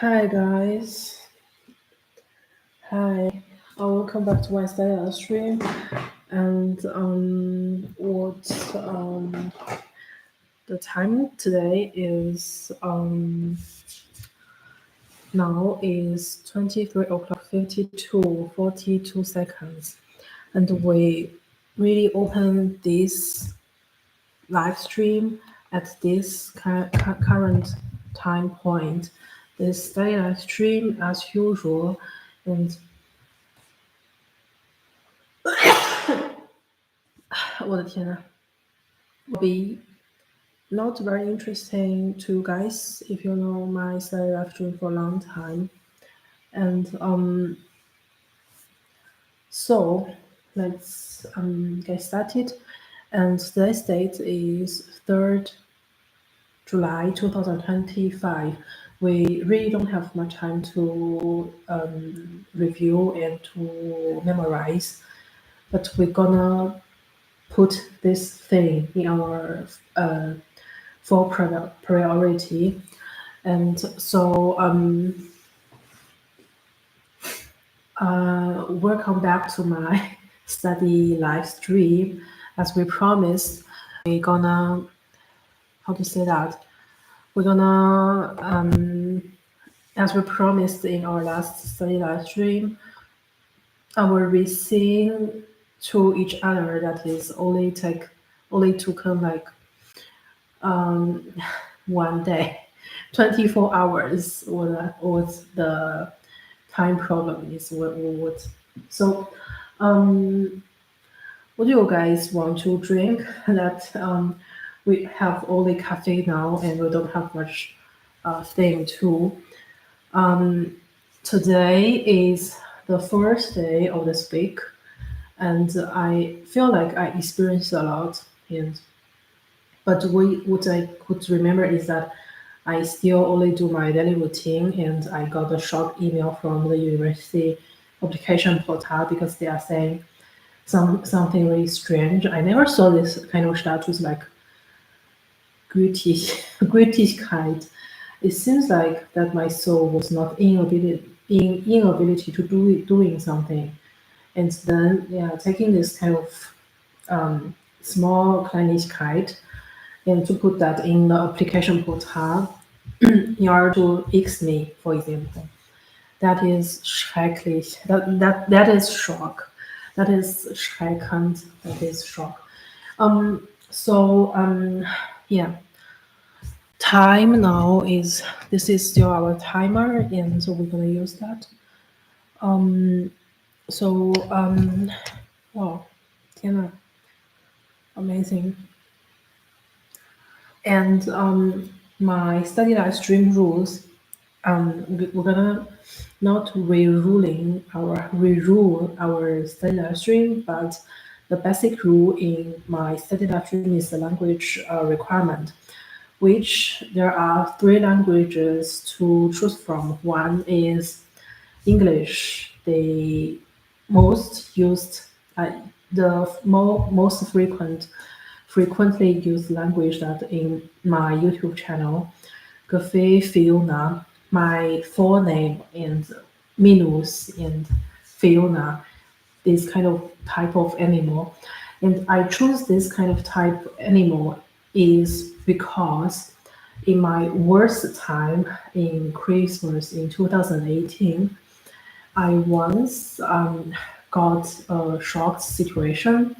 Hi guys, hi. Welcome back to my study stream. And what the time today is now is 23 o'clock 42 seconds, and we really open this live stream at this current time point. This study live stream as usual, and 我的天呐 will be not very interesting to you guys if you know my study live stream for a long time. And so let's get started. And today's date is 3rd July 2025. We really don't have much time to review and to memorize, but we're gonna put this thing in our for priority. And so welcome back to my study live stream. As we promised, we're gonna, how to say that, we're gonna as we promised in our last study live stream, our sing to each other that is only took like 1 day, 24 hours. What the time problem is. What so what do you guys want to drink? That we have only cafe now and we don't have much thing to. Today is the first day of this week, and I feel like I experienced a lot. But what I could remember is that I still only do my daily routine, and I got a shock email from the university application portal because they are saying something really strange. I never saw this kind of status like Gültigkeit. It seems like that my soul was not inability to doing something, and then taking this kind of small Kleinigkeit and to put that in the application portal in order to X me, for example. That is schrecklich. That is shock. That is schreckend. That is shock. So yeah. Time now is this is still our timer, and so we're gonna use that. So wow, 天呐, amazing. And my study live stream rules. We're gonna not rerule our study live stream, but the basic rule in my study live stream is the language requirement, which there are 3 languages to choose from. One is English, the most used, most frequently used language that in my YouTube channel. Gefei-FIONA, my full name, and Minus and Fiona, this kind of type of animal. And I choose this kind of type animal is because in my worst time in Christmas in 2018, I once got a shocked situation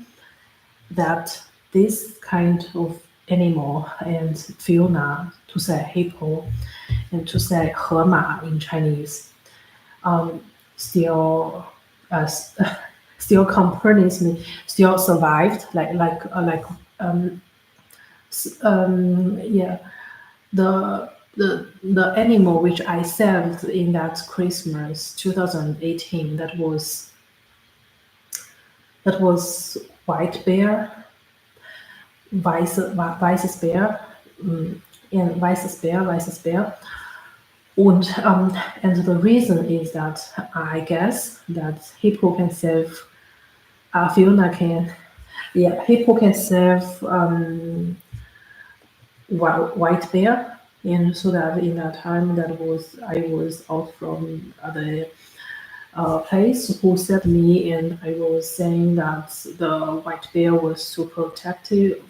that this kind of animal, and Fiona to say hippo and to say 河马 in Chinese, still still accompanies me, still survived yeah, the animal which I saved in that Christmas 2018, that was white bear, weißes Bär, and weißes Bär. And the reason is that I guess that hippo can save, Fiona can, hippo can save white bear, And so that in that time I was out from the place who said me, and I was saying that the white bear was too protective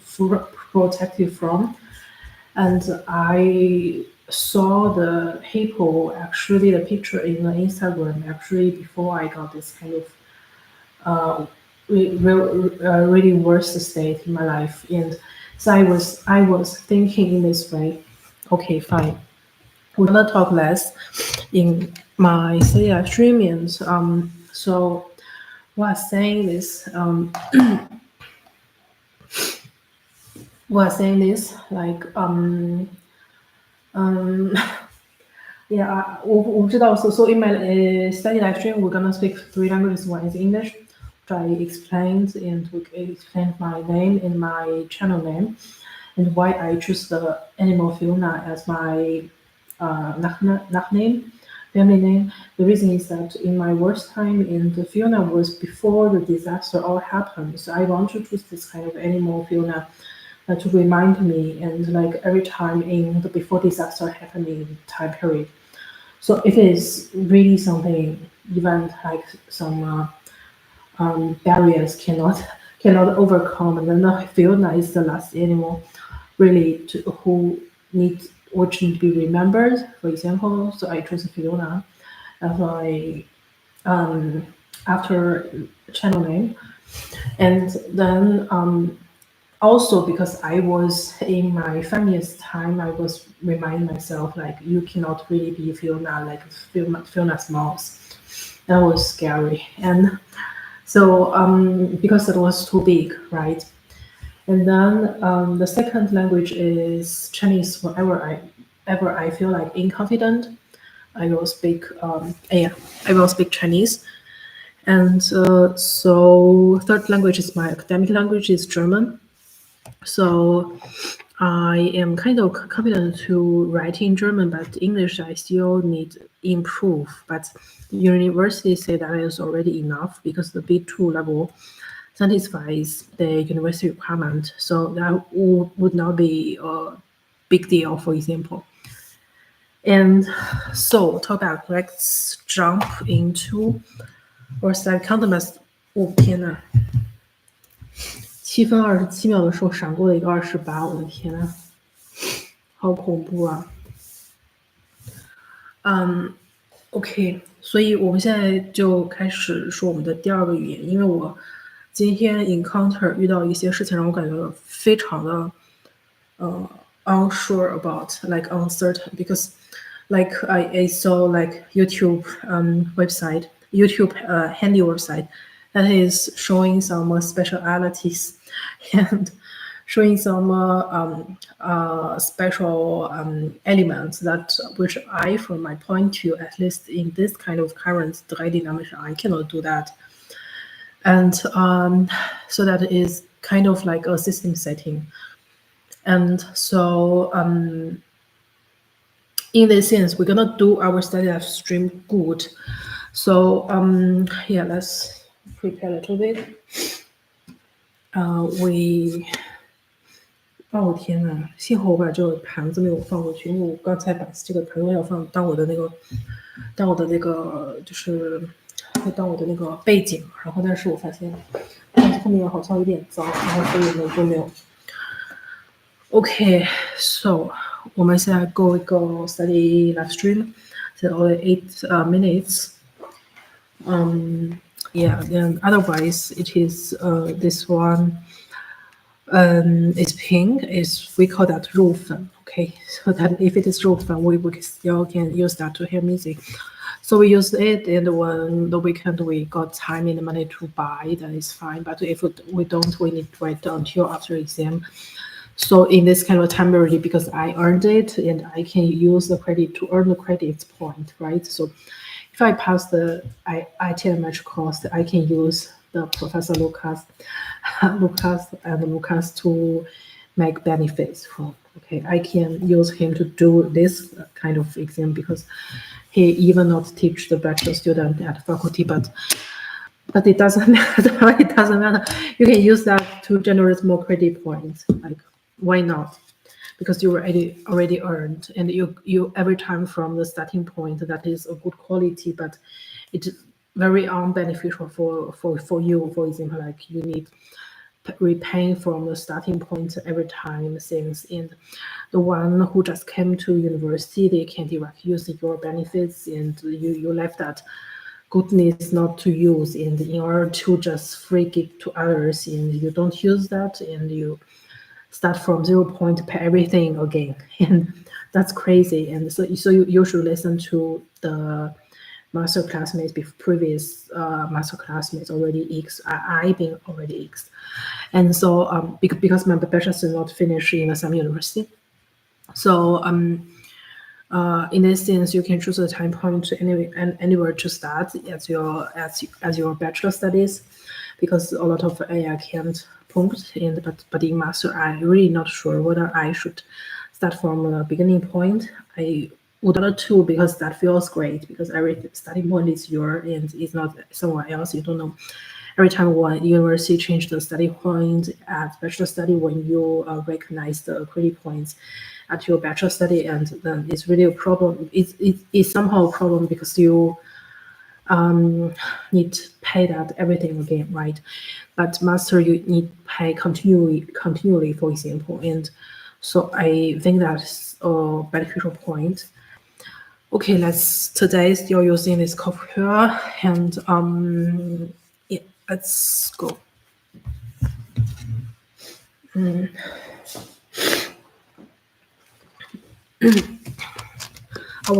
from, and I saw the hippo actually the picture in the Instagram actually before I got this kind of uh, really worst state in my life, and so I was thinking in this way, okay, fine, we're gonna talk less in my city live stream, and so while saying this, like um, yeah, 我知道. So in my study live stream, we're gonna speak three languages. One is English, which I explained, and we explained my name and my channel name, and why I choose the animal Fiona as my nickname, family name. The reason is that in my worst time, and the Fiona was before the disaster all happened. So I want to choose this kind of animal Fiona to remind me, and like every time in the before disaster happening time period. So if it is really something event like some barriers cannot overcome, and then the Fiona is the last animal really who which need to be remembered. For example, so I chose Fiona as my after channel name, and then also because I was in my funniest time, I was reminding myself like you cannot really be Fiona like Fiona's mouse. That was scary, and so because it was too big, right? And then the second language is Chinese. Whenever I feel like inconfident, I will speak. Yeah, I will speak Chinese. And so third language is my academic language is German. So I am kind of confident to write in German, but English I still need improve. But university say that is already enough because the B2 level satisfies the university requirement. So that would not be a big deal, for example. And so talk about let's jump into or start count them as 天呐7分27秒的时候闪过了一个28，我的天呐，好恐怖啊！OK，所以我们现在就开始说我们的第二个语言，因为我今天 encounter 遇到一些事情，让我感觉非常的unsure about, like uncertain, because like I saw like YouTube website, YouTube handy website that is showing some specialities and showing some special elements that which I, from my point of view, at least in this kind of current 3D dimension, I cannot do that. And so that is kind of like a system setting. And so in this sense, we're gonna do our study live stream good. So yeah, let's prepare a little bit. Oh 天呐，幸好我把这个盘子没有放过去，因为我刚才把这个盘子要放当我的那个就是当我的那个背景，然后但是我发现盘子后面好像有点脏，然后所以呢就没有。Okay, so 我们现在 go study live stream. So only 8 minutes. Yeah, then otherwise it is this one. Is pink. Is we call that 肉粉. Okay, so that if it is 肉粉, we still can use that to hear music. So we use it, and when the weekend we got time and money to buy, then it's fine. But if we don't, we need to wait until after exam. So in this kind of time period, because I earned it and I can use the credit to earn the credits point, right? So if I pass the ITM match course, I can use the Professor Lucas to make benefits from. Okay, I can use him to do this kind of exam because he even not teach the bachelor student at faculty, but it doesn't matter. It doesn't matter. You can use that to generate more credit points. Like, why not? because you already earned, and you every time from the starting point that is a good quality, but it's very unbeneficial for you. For example, like you need repaying from the starting point every time things, and the one who just came to university, they can directly use your benefits, and you left that goodness not to use, and in order to just free give to others, and you don't use that, and you start from 0 point, pay everything again, and that's crazy. And so you should listen to the master classmates, previous master classmates already X, I been already X. And so because my bachelor's is not finished in the same university, so in this sense, you can choose a time point to anywhere to start as your bachelor studies, because a lot of AI can't punct. And but in master, I'm really not sure whether I should start from a beginning point. I would rather to, because that feels great, because every starting point is yours and it's not someone else. You don't know. Every time one university change the study point at bachelor study, when you recognize the credit points at your bachelor study, and then it's really a problem. It's somehow a problem because you need to pay that everything again, right? But master, you need to pay continually, for example. And so I think that's a beneficial point. Okay, today you're using this cover, and yeah, let's go. We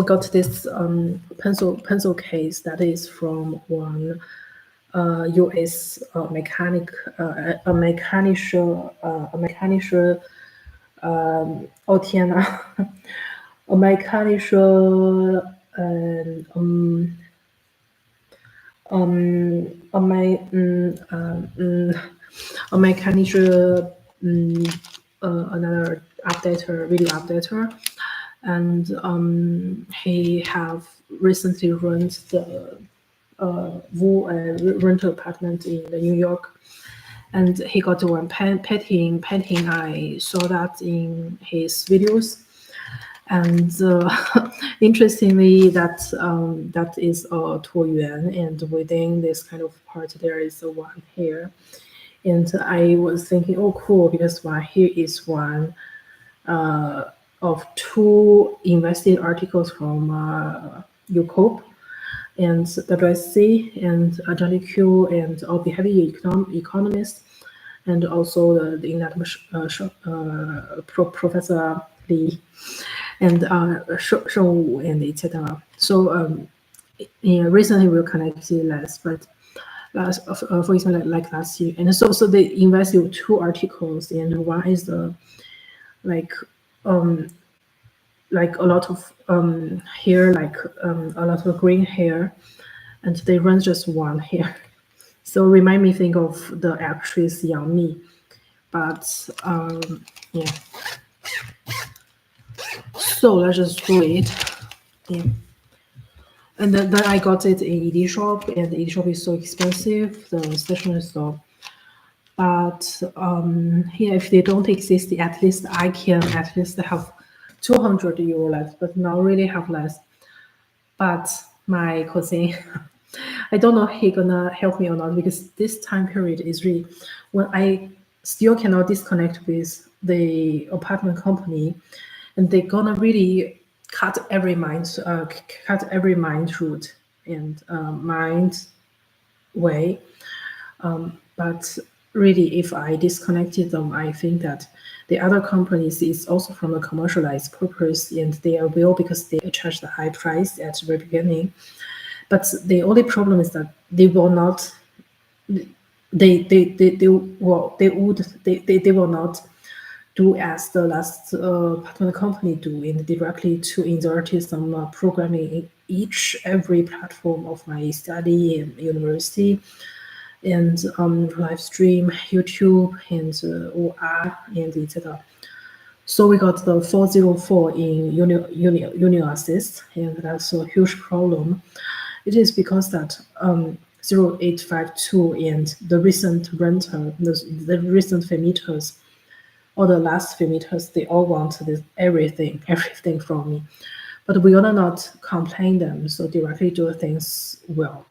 got this pencil case that is from one US mechanical哦天呐，a mechanical a mechanical another updater, video updater, and he have recently rented the rental apartment in the New York, and he got one painting. I saw that in his videos, and interestingly, that is a 椭圆, and within this kind of part there is a one here, and I was thinking, oh cool, because one here is one of two invested articles from UCOP and WSC and Johnny Q and all behavior economists, and also the Professor Li and Sheng Wu and etc. So yeah, recently we connected less, but for example, like last year, and so they invested two articles, and one is the like a lot of hair, like a lot of green hair, and they run just one hair. So remind me think of the actress Yang Mi, but yeah. So let's just do it. Yeah. And then I got it in ED shop, and ED shop is so expensive, the stationery store. But yeah, if they don't exist, at least I can at least have 200 euro less, but not really have less. But my cousin, I don't know he gonna help me or not, because this time period is really when I still cannot disconnect with the apartment company, and they're gonna really cut every mind route and mind way. But really, if I disconnected them, I think that the other companies is also from a commercialized purpose, and they will, because they charge the high price at the very beginning. But the only problem is that they will not. They will not do as the last partner company do, and directly to insert some programming in every platform of my study and university, and live stream, YouTube, and OR, and etc. So we got the 404 in Union Assist, and that's a huge problem. It is because that 0852 and the recent renter, the recent vermitters or the last few meters, they all want this everything from me. But we ought not complain them, so directly do things well,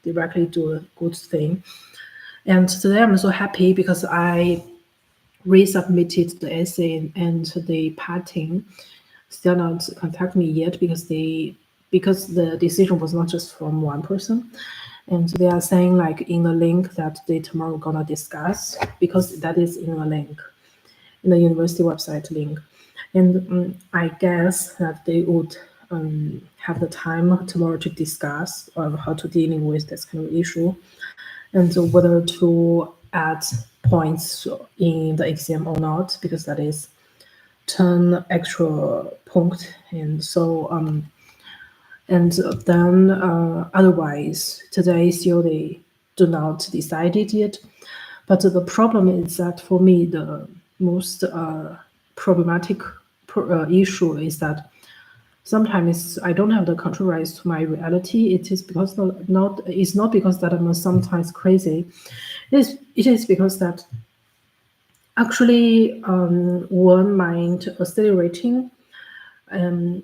directly do a good thing. And today I'm so happy because I resubmitted the essay and the patent still not contact me yet because the decision was not just from one person. And they are saying like in the link that they tomorrow gonna discuss, because that is in a link, in the university website link. And I guess that they would have the time tomorrow to discuss how to dealing with this kind of issue, and whether to add points in the exam or not, because that is 10 extra point. And so and then otherwise today still they do not decide it yet. But the problem is that for me the most problematic issue is that sometimes I don't have the control rights to my reality. It is because it's not because that I'm sometimes crazy. It is because that actually one mind accelerating and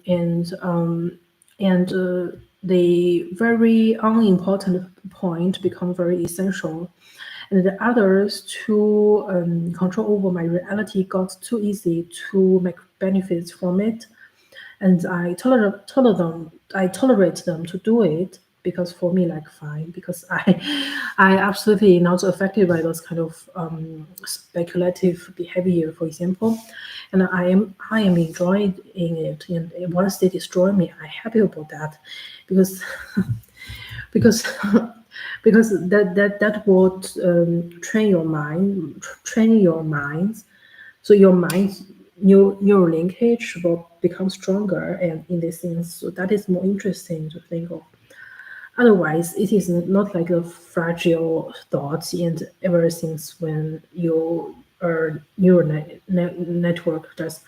the very unimportant point become very essential, and the others to control over my reality got too easy to make benefits from it. And I tolerate them to do it, because for me, like, fine, because I absolutely not affected by those kind of speculative behavior, for example, and I am enjoying it. And once they destroy me, I'm happy about that, because because because that would train your mind, train your minds, so your mind's neural linkage will become stronger, and in this sense, so that is more interesting to think of. Otherwise, it is not like a fragile thought and everything when your neural network just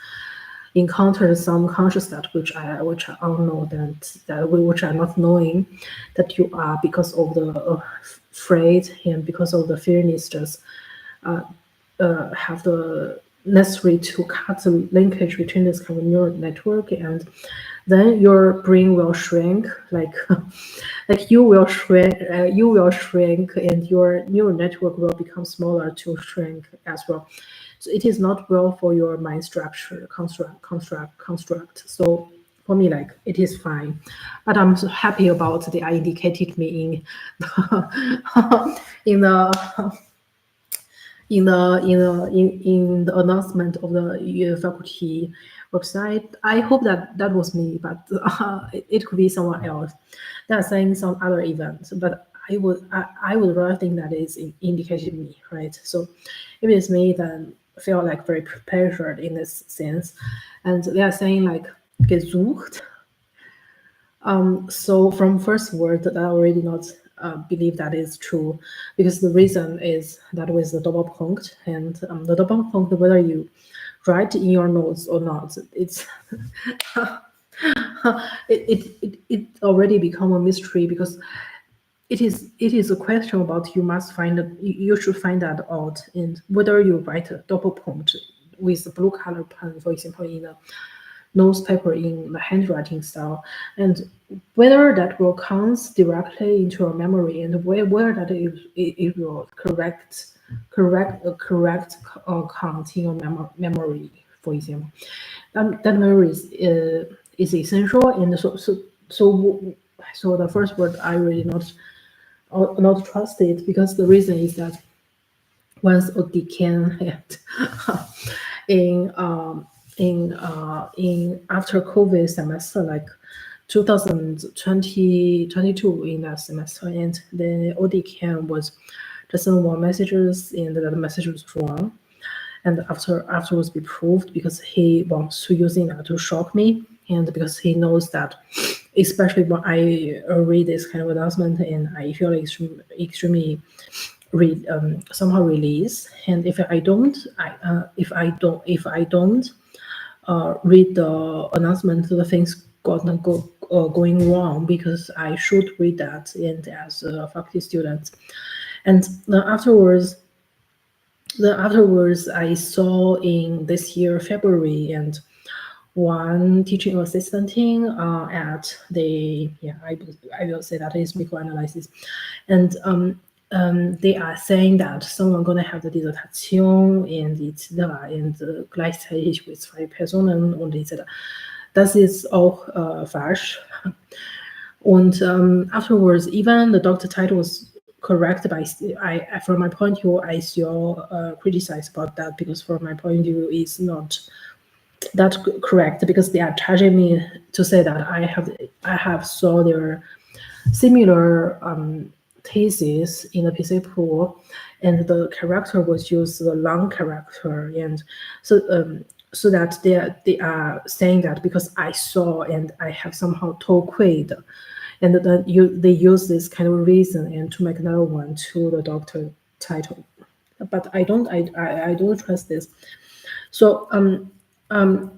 encounters some conscious thought which I don't know, which are not knowing that you are, because of the afraid and because of the fearness, just have the necessary to cut the linkage between this kind of neural network, and then your brain will shrink, like like you will shrink, and your neural network will become smaller to shrink as well. So it is not well for your mind structure construct. So for me, like, it is fine, but I'm so happy about the I indicated me in the in the in the announcement of the faculty website. I hope that was me, but it could be someone else. They're saying some other event, but I would rather think that is indicated me, right? So if it's me, then I feel like very pressured in this sense, and they are saying like gesucht. So from first word, that I already not believe that is true, because the reason is that with the double point, and the double point, whether you write in your notes or not, it's it already become a mystery, because it is a question about you should find that out, and whether you write a double point with a blue color pen, for example, in a newspaper in the handwriting style, and whether that will count directly into your memory, and where that it will correct count in your memory, for example. That memory is essential, and so the first word I really not trust it, because the reason is that once OD can in after COVID semester, like 2022 in that semester, and the ODCAN was just send one messages, and the message was wrong, and afterwards be proved, because he wants to use it to shock me, and because he knows that, especially when I read this kind of announcement, and I feel extremely somehow release, and if I don't read the announcement, the things going wrong, because I should read that, and as a faculty student, and afterwards Then afterwards, I saw in this year February, and one teaching assistant at the I will say that is microanalysis, and they are saying that someone gonna have die Dissertation und etc. und gleichzeitig mit 2 Personen und etc. Das ist auch falsch. Und afterwards, even the doctor title was correct, but from my point of view, I still criticize about that, because from my point of view, it's not that correct, because they are charging me to say that I have saw their similar thesis in the PC pool, and the character was used the long character, and so that they are saying that because I saw and I have somehow told quid, and then they use this kind of reason and to make another one to the doctor title, but I don't trust this. So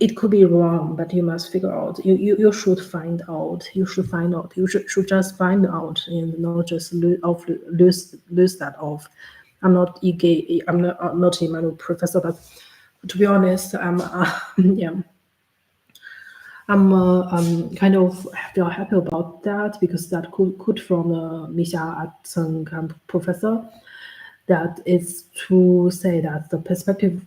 it could be wrong, but you must figure out. You should find out. You should find out. You should just find out and not just lose that off. I'm not not Emmanuel professor, but to be honest, I'm I'm kind of feel happy about that, because that could from the Misha Atsen professor, that is to say that the perspective,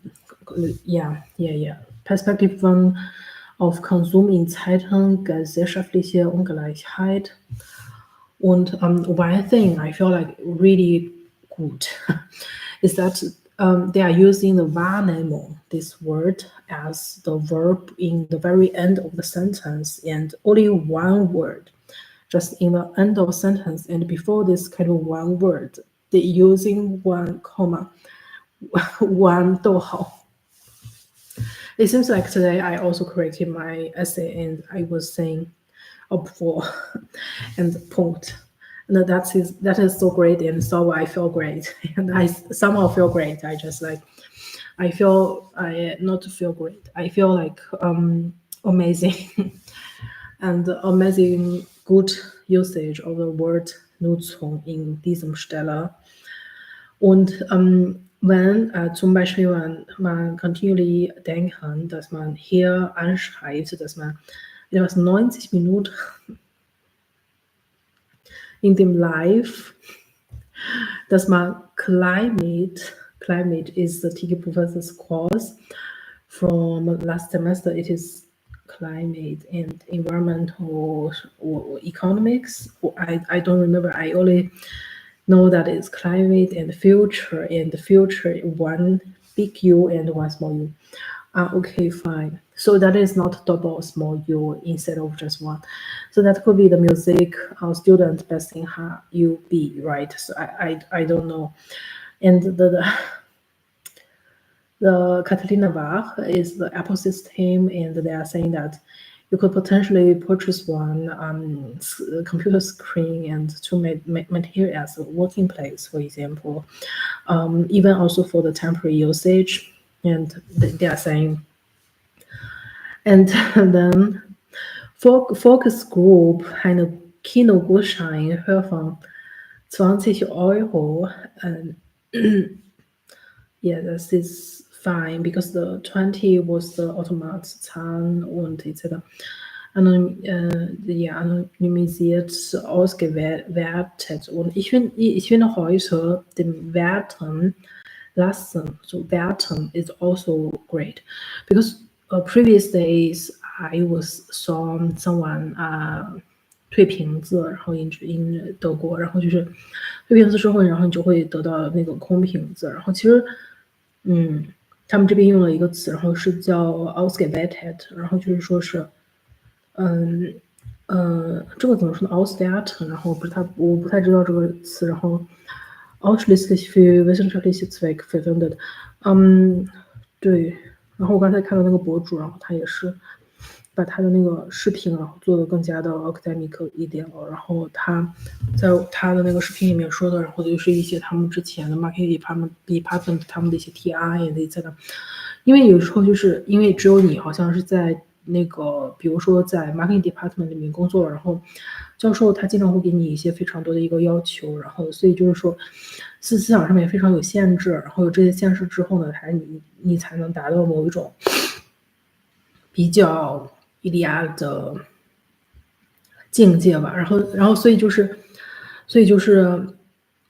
perspective of Konsum in Zeiten gesellschaftliche Ungleichheit. Und one thing I feel like really good is that they are using the Wahrnehmung, this word, as the verb in the very end of the sentence, and only one word, just in the end of a sentence, and before this kind of one word, they're using one comma, one 逗号. It seems like today I also corrected my essay, and I was saying before and point. And that is so great, and so I feel great, and I somehow feel great. I just like I not feel great. I feel like amazing and amazing good usage of the word Nutzung in diesem Stelle. Und wenn zum Beispiel man continually denken, dass man hier anschreibt, dass man etwas 90 Minuten in dem Live, dass man climate is the teacher professor's course from last semester. It is climate and environmental or economics. I don't remember. I only know that it's climate and future one big U and one small U. Okay, fine. So that is not double small U instead of just one. So that could be the music student best in UB, right? So I don't know. And the Catalina Bach is the Apple system, and they are saying that you could potentially purchase one computer screen and to make here as a working place, for example, even also for the temporary usage. And they are saying, and then Focus Group eine Kinogutschein in Höhe von 20 Euro. And yeah, this is fine, because the 20 was the Automatzahlen und etc. Anonymisiert ausgewertet. Und ich finde heute den Werten lassen, so Werten is also great, because previous days I saw someone 推瓶子，然后 in 德国，然后就是推瓶子之后，然后你就会得到那个空瓶子，然后其实他们这边用了一个词，然后是叫 ausgewertet， 然后就是说是这个怎么说呢 auswerten， 然后我不太知道这个词，然后 ausschließlich für wissenschaftliche Zwecke verwendet， 对，然后我刚才看到那个博主，然后他也是把他的那个视频然后做得更加的 academic 一点了，然后他在他的那个视频里面说的，然后就是一些他们之前的 marketing department 他们的一些 TI 也在的，因为有时候就是因为只有你好像是在那个，比如说在 marketing department 里面工作，然后教授他经常会给你一些非常多的一个要求，然后所以就是说思想上面非常有限制，然后有这些限制之后呢，你才能达到某一种比较 ideal 的境界吧。然后所以就是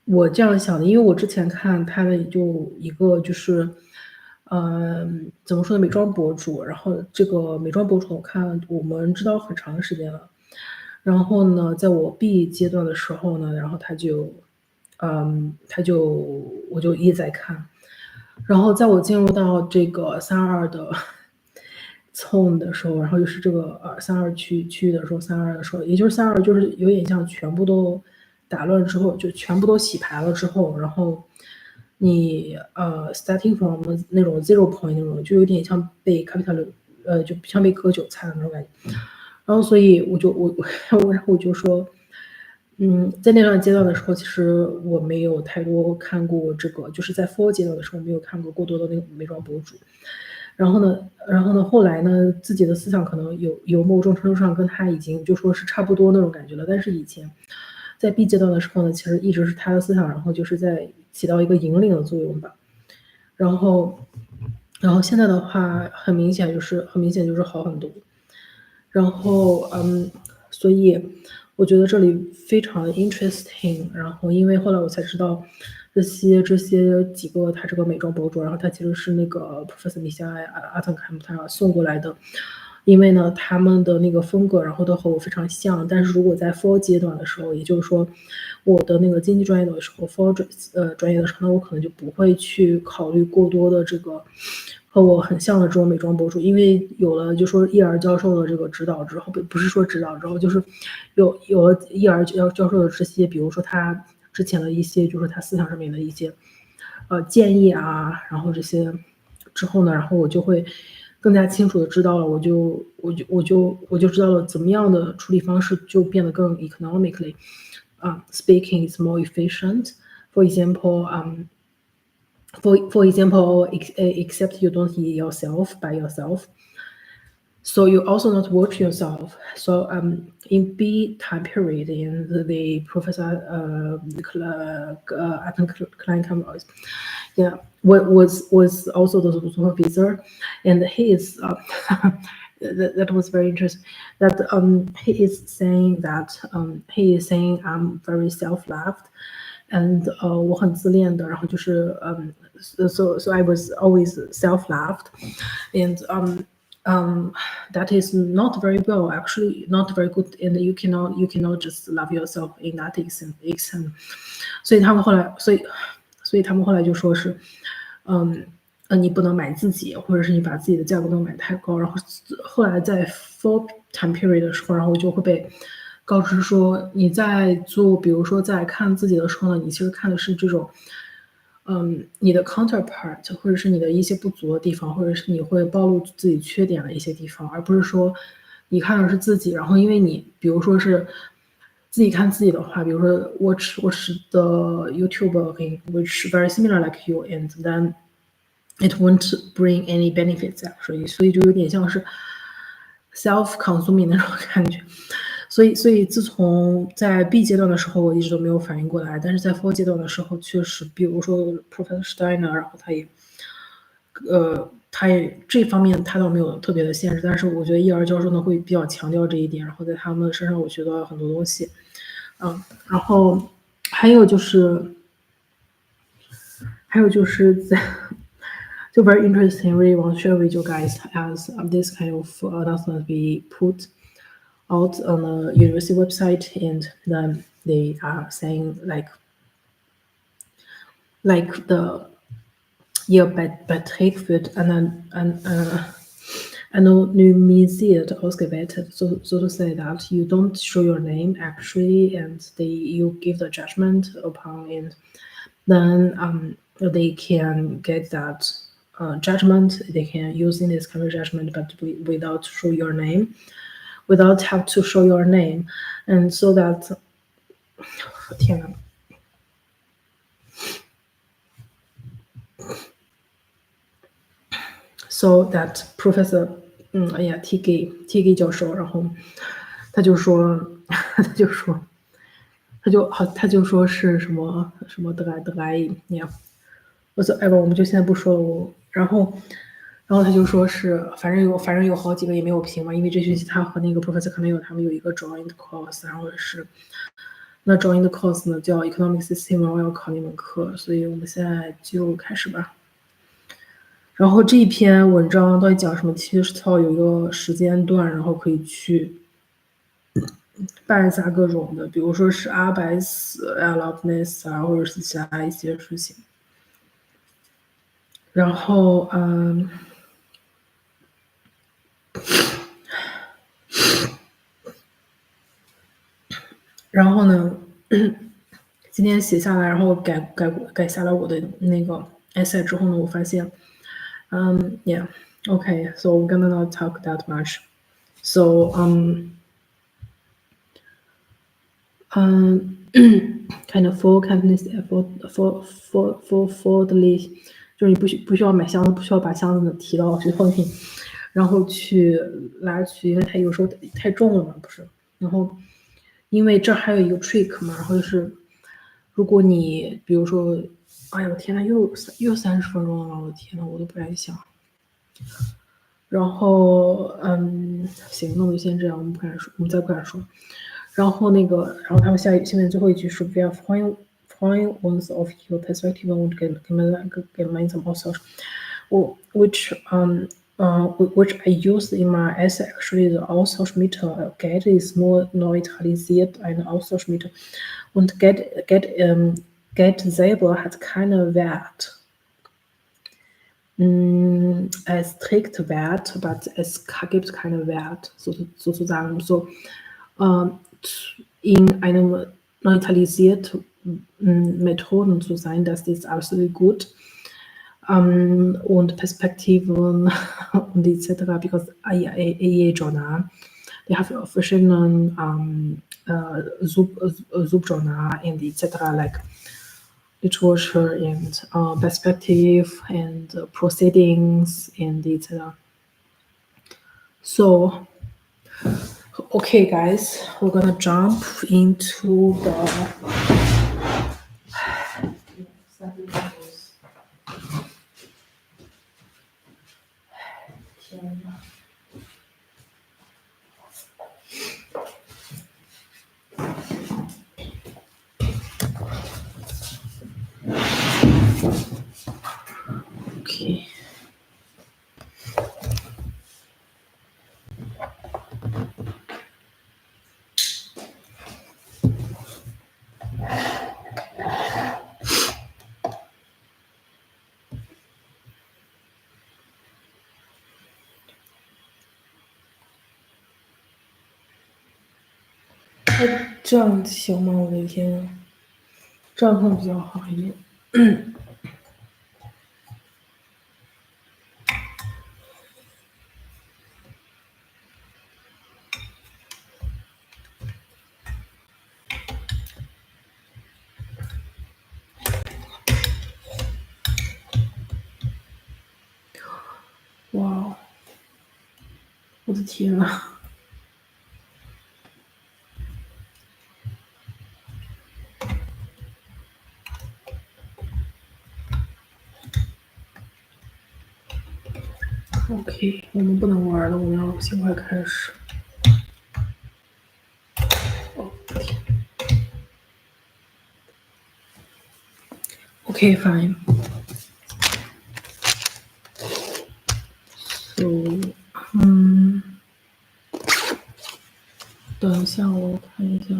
我这样想的，因为我之前看他的就一个就是。怎么说呢？美妆博主，然后这个美妆博主，我们知道很长时间了。然后呢，在我毕业阶段的时候呢，然后我就一直在看。然后在我进入到这个32的 zone 的时候，然后就是这个32区域的时候，32的时候，也就是32，就是有点像全部都打乱之后，就全部都洗牌了之后，然后。你starting from 那种 zero point 那种，就有点像被 capital 就像被割韭菜的那种感觉。然后所以我就说，在那段阶段的时候，其实我没有太多看过这个，就是在 4 阶段的时候没有看过过多的那个美妆博主。然后呢，后来呢，自己的思想可能有某种程度上跟他已经就说是差不多那种感觉了。但是以前在 B 阶段的时候呢，其实一直是他的思想，然后就是在起到一个引领的作用吧。然后现在的话，很明显就是好很多。然后所以我觉得这里非常的 interesting。然后因为后来我才知道这些几个他这个美妆博主，然后他其实是那个 Professor Michelle Attenham 他送过来的。因为呢，他们的那个风格，然后都和我非常像。但是如果在 4 阶段的时候，也就是说，我的那个经济专业的时候，4专业的时候，那我可能就不会去考虑过多的这个和我很像的这种美妆博主，因为有了就说ER教授的这个指导之后，不是说指导之后，就是有了ER教授的这些，比如说他之前的一些，就是他思想上面的一些建议啊，然后这些之后呢，然后我就会更加清楚的知道了，我就知道了怎么样的处理方式就变得更 economically speaking is more efficient. For example, except you don't eat yourself by yourself. So you also not watch yourself. So in B time period in the professor Adam Klein campus, yeah, was also the supervisor, and he is that was very interesting. That he is saying I'm very self-loved. And 我很自恋的，然后就是so I was always self-loved, and that is not very well, actually not very good, and you cannot just love yourself in that extent. 所以他们后来，所以他们后来就说是，你不能买自己，或者是你把自己的价格都买太高。然后后来在 full time period 的时候，然后我就会被告知说，你在做，比如说在看自己的时候呢，你其实看的是这种。你的 counterpart 或者是你的一些不足的地方，或者是你会暴露自己缺点的一些地方，而不是说你看的是自己。然后因为你比如说是自己看自己的话，比如说 watch the YouTuber which very similar like you, and then it won't bring any benefits actually. 所以就有点像是 self-consuming 那种感觉。所以自从在 B 阶段的时候，我一直都没有反应过来，但是在 4 阶段的时候，确实，比如说 Professor Steiner，然后他也这方面他倒没有特别的限制，但是我觉得ER教授呢会比较强调这一点，然后在他们身上我学到了很多东西。然后还有就是在就 very interesting, really want to share with you guys as this kind of announcement be put out on the university website, and then they are saying like the Betrag wird anonymisiert ausgewertet, so to say that you don't show your name actually, and you give the judgment upon, and then they can get that judgment. They can use in this kind of judgment, but without show your name. Without have to show your name, and so that 天呐 so that Professor 哎呀，T 给教授，然后他就说，他就说是什么什么德莱呀，我们就现在不说了，然后他就说是，反正有好几个也没有评嘛，因为这学期他和那个 Professor Camille 他们有一个 joint course，然后是那 joint course 呢叫 Economic System，然后要考那门课，所以我们现在就开始吧。然后这一篇文章到底讲什么？7月14号有一个时间段，然后可以去办一下各种的，比如说是阿白死呀、Loveness 啊，或者是其他一些事情。然后然后呢，今天写下来，然后改下来我的那个 essay 之后呢，我发现yeah, okay, so we're gonna not talk that much. So kind of for companies for the list， 就是你不需要买箱子，不需要把箱子提到学校里，然后去拉去，因为它有时候太重了嘛，不是？然后因为这还有一个 trick 嘛，然后就是如果你比如说，哎呀，我天呐，又30分钟了，我的天呐，我都不敢想。然后行，那我就先这样，我们再不敢说。然后他们下面最后一句是 "Wir freuen uns auf Ihre Perspektive und gemeinsam Austausch", which I used in my essay. Actually, the Austauschmeter Get ist nur neutralisiert eine Austauschmeter und Get selber hat keinen Wert. Es trägt Wert, aber es gibt keinen Wert, sozusagen. So, in einem neutralisierten Methoden zu sein, das ist absolut gut. Und Perspektiven und etc. Because a journal, they have verschiedene subjournal and etc. like literature and perspective and proceedings and etc. So, okay, guys, we're gonna jump into the okay.哎，这样行吗？我的天，这样可能比较好一点。哇，我的天呐！OK，我们不能玩了，我们要尽快开始。OK, fine. So, 等一下，我看一下。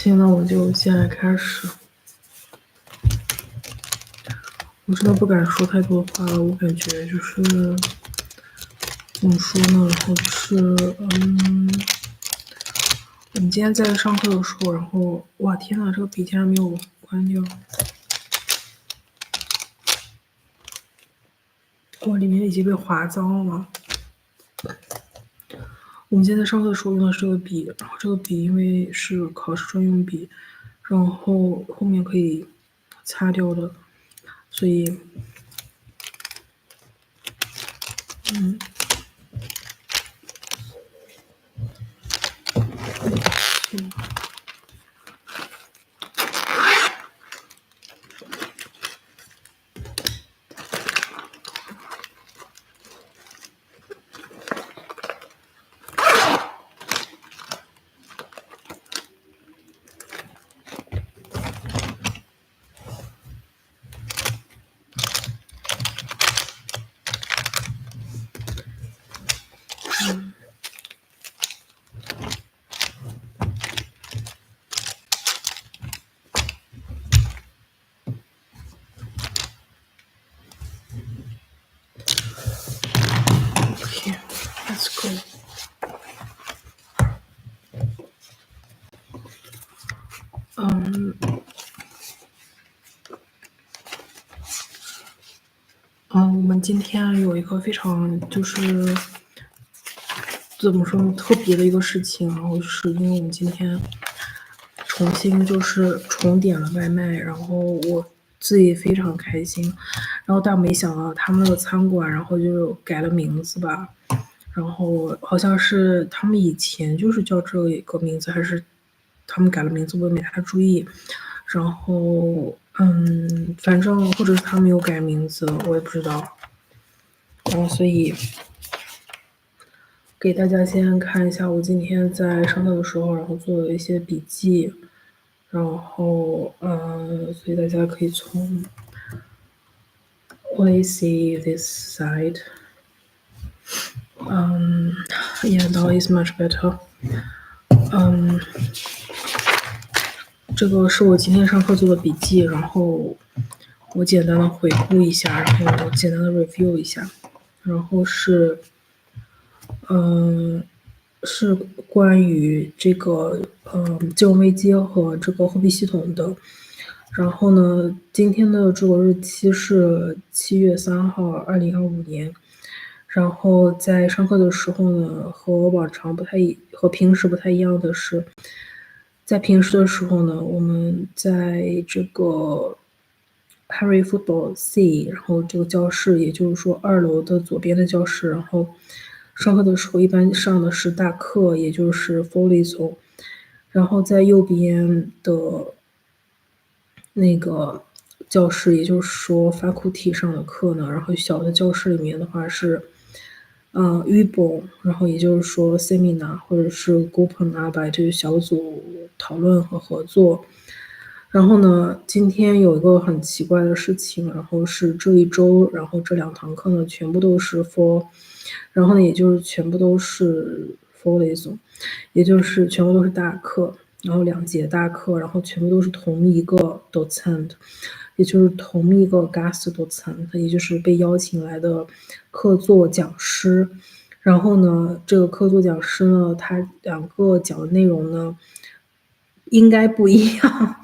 行，那我就现在开始。我真的不敢说太多话了，我感觉就是怎么说呢？然后是我们今天在上课的时候，然后哇天呐，这个笔竟然没有关掉，哇，里面已经被划脏了。我们今天在上课的时候用的是这个笔，然后这个笔因为是考试专用笔，然后后面可以擦掉的，所以OK，let's go。我们今天有一个非常就是怎么说呢，特别的一个事情，然后是因为我们今天重新就是重点了外卖，然后我自己非常开心，然后但没想到他们那个餐馆，然后就改了名字吧，然后好像是他们以前就是叫这个名字，还是他们改了名字，我也没太注意，然后反正或者是他没有改名字，我也不知道，然后所以。给大家先看一下我今天在上课的时候，然后做的一些笔记，然后所以大家可以从 Let's see this side. Yeah, now is much better. 这个是我今天上课做的笔记，然后我简单的回顾一下，然后简单的 review 一下，然后是是关于这个金融危机和这个货币系统的。然后呢，今天的这个日期是7月3号，2025年。然后在上课的时候呢，和平时不太一样的是，在平时的时候呢，我们在这个 Harry Football C，然后这个教室，也就是说2楼的左边的教室，然后上课的时候一般上的是大课，也就是 Foley 然后在右边的那个教室，也就是说 faculty 上的课呢，然后小的教室里面的话是Übung，然后也就是说 seminar 或者是 Gruppenarbeit 这个小组讨论和合作。然后呢，今天有一个很奇怪的事情，然后是这一周，然后这2堂课呢全部都是 然后呢也就是全部都是 Vorlesung，也就是全部都是大课，然后2节大课，然后全部都是同一个 Dozent，也就是同一个 Gast Dozent，也就是被邀请来的客座讲师。然后呢，这个客座讲师呢，他2个讲的内容呢应该不一样，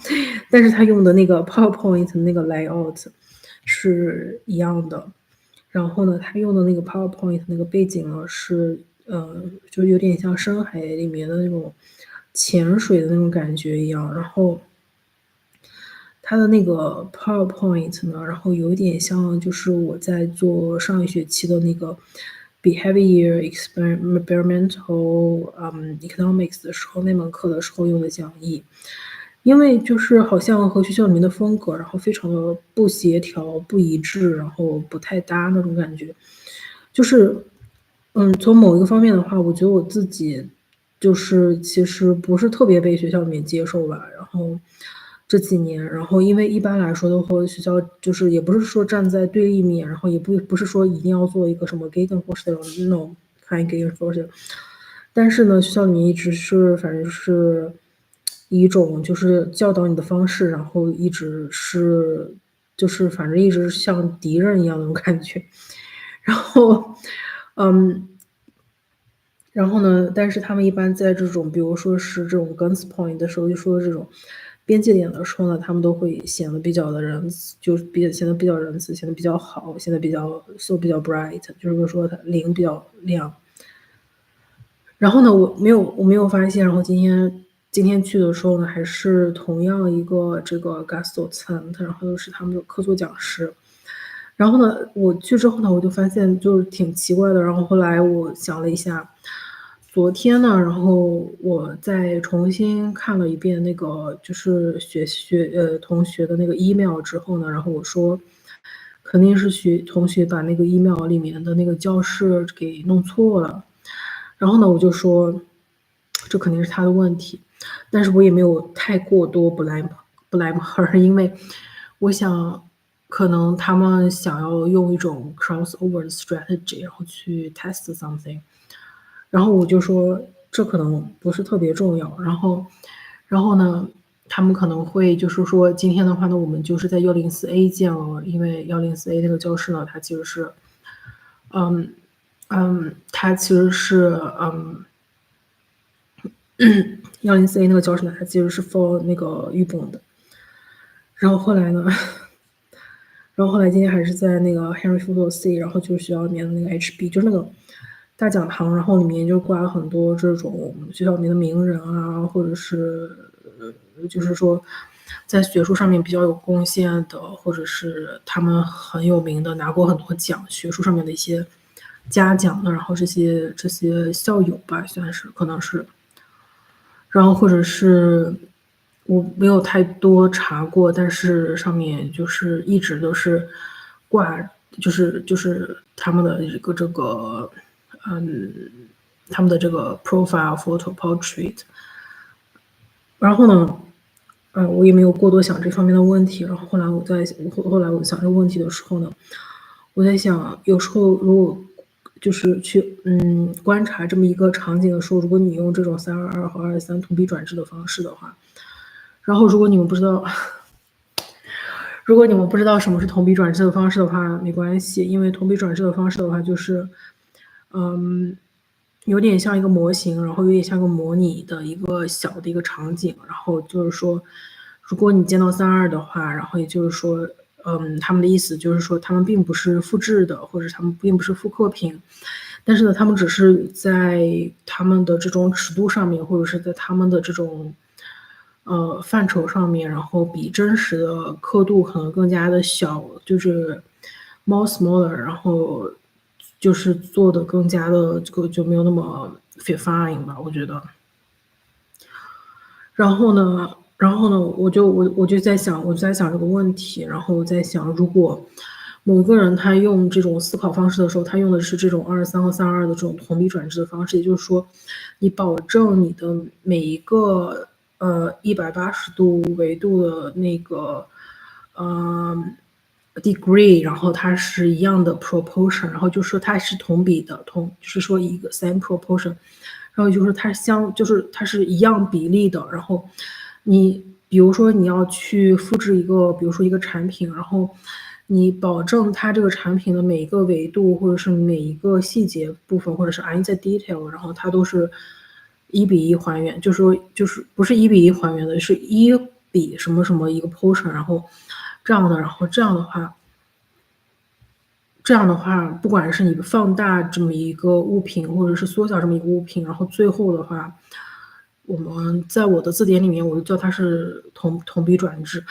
但是他用的那个 PowerPoint 的那个 layout 是一样的。然后呢，他用的那个 PowerPoint 那个背景呢是就有点像深海里面的那种潜水的那种感觉一样。然后他的那个 PowerPoint 呢，然后有点像就是我在做上一学期的那个 Behavior Experimental Economics 的时候，那门课的时候用的讲义。因为就是好像和学校里面的风格，然后非常的不协调、不一致，然后不太搭那种感觉。就是从某一个方面的话，我觉得我自己就是其实不是特别被学校里面接受吧。然后这几年，然后因为一般来说的话，学校就是也不是说站在对立面，然后也不是说一定要做一个什么 Gegenforce 的那种 kind Gegenforce，但是呢，学校里面一直是反正是以一种就是教导你的方式，然后一直是就是反正一直像敌人一样的那种感觉。然后，然后呢，但是他们一般在这种，比如说是这种 guns point 的时候，就说这种边界点的时候呢，他们都会显得比较的仁慈，就是显得比较仁慈，显得比较好，显得比较比较 bright，就是说它灵比较亮。然后呢，我没有发现，然后今天去的时候呢，还是同样一个这个 guest docent，然后又是他们的客座讲师。然后呢，我去之后呢，我就发现就是挺奇怪的。然后后来我想了一下，昨天呢，然后我再重新看了一遍那个就是同学的那个 email 之后呢，然后我说肯定是同学把那个 email 里面的那个教室给弄错了。然后呢，我就说这肯定是他的问题，但是我也没有太过多 blame her，因为我想可能他们想要用一种 crossover strategy，然后去 test something，然后我就说这可能不是特别重要，然后呢，他们可能会就是说今天的话呢，我们就是在104A 见了，因为104A 那个教室呢，它其实是，它其实是104A 那个教室呢，它其实是 for 那个预本的。然后后来呢，然后后来今天还是在那个 Henry Ford C，然后就是学校里面的那个 HB，就是那个大讲堂，然后里面就挂了很多这种学校里面的名人啊，或者是就是说在学术上面比较有贡献的，或者是他们很有名的，拿过很多奖，学术上面的一些嘉奖的，然后这些校友吧，算是可能是。然后或者是我没有太多查过，但是上面就是一直都是挂，就是他们的他们的这个 profile photo portrait。然后呢，我也没有过多想这方面的问题。然后后来我想这个问题的时候呢，我在想，有时候如果就是去观察这么一个场景的时候，如果你用这种322和223同比转置的方式的话，然后如果你们不知道，如果你们不知道什么是同比转置的方式的话，没关系，因为同比转置的方式的话，就是有点像一个模型，然后有点像个模拟的一个小的一个场景，然后就是说，如果你见到32的话，然后也就是说，他们的意思就是说，他们并不是复制的，或者他们并不是复刻品，但是呢，他们只是在他们的这种尺度上面，或者是在他们的这种范畴上面，然后比真实的刻度可能更加的小，就是 more smaller，然后就是做的更加的这个就没有那么 fine 吧，我觉得。然后呢，我就在想，这个问题，然后我在想，如果某一个人他用这种思考方式的时候，他用的是这种23和32的这种同比转置的方式，也就是说，你保证你的每一个180度维度的那个degree，然后它是一样的 proportion，然后就说它是同比的，就是说一个 same proportion，然后就是它是一样比例的，然后你比如说你要去复制一个，比如说一个产品，然后你保证它这个产品的每一个维度，或者是每一个细节部分，或者是 in the detail，然后它都是1:1还原，就是不是1:1还原的，是1比什么什么一个 portion，然后这样的，然后这样的话，不管是你放大这么一个物品，或者是缩小这么一个物品，然后最后的话，我们在我的字典里面，我就叫它是同比转置。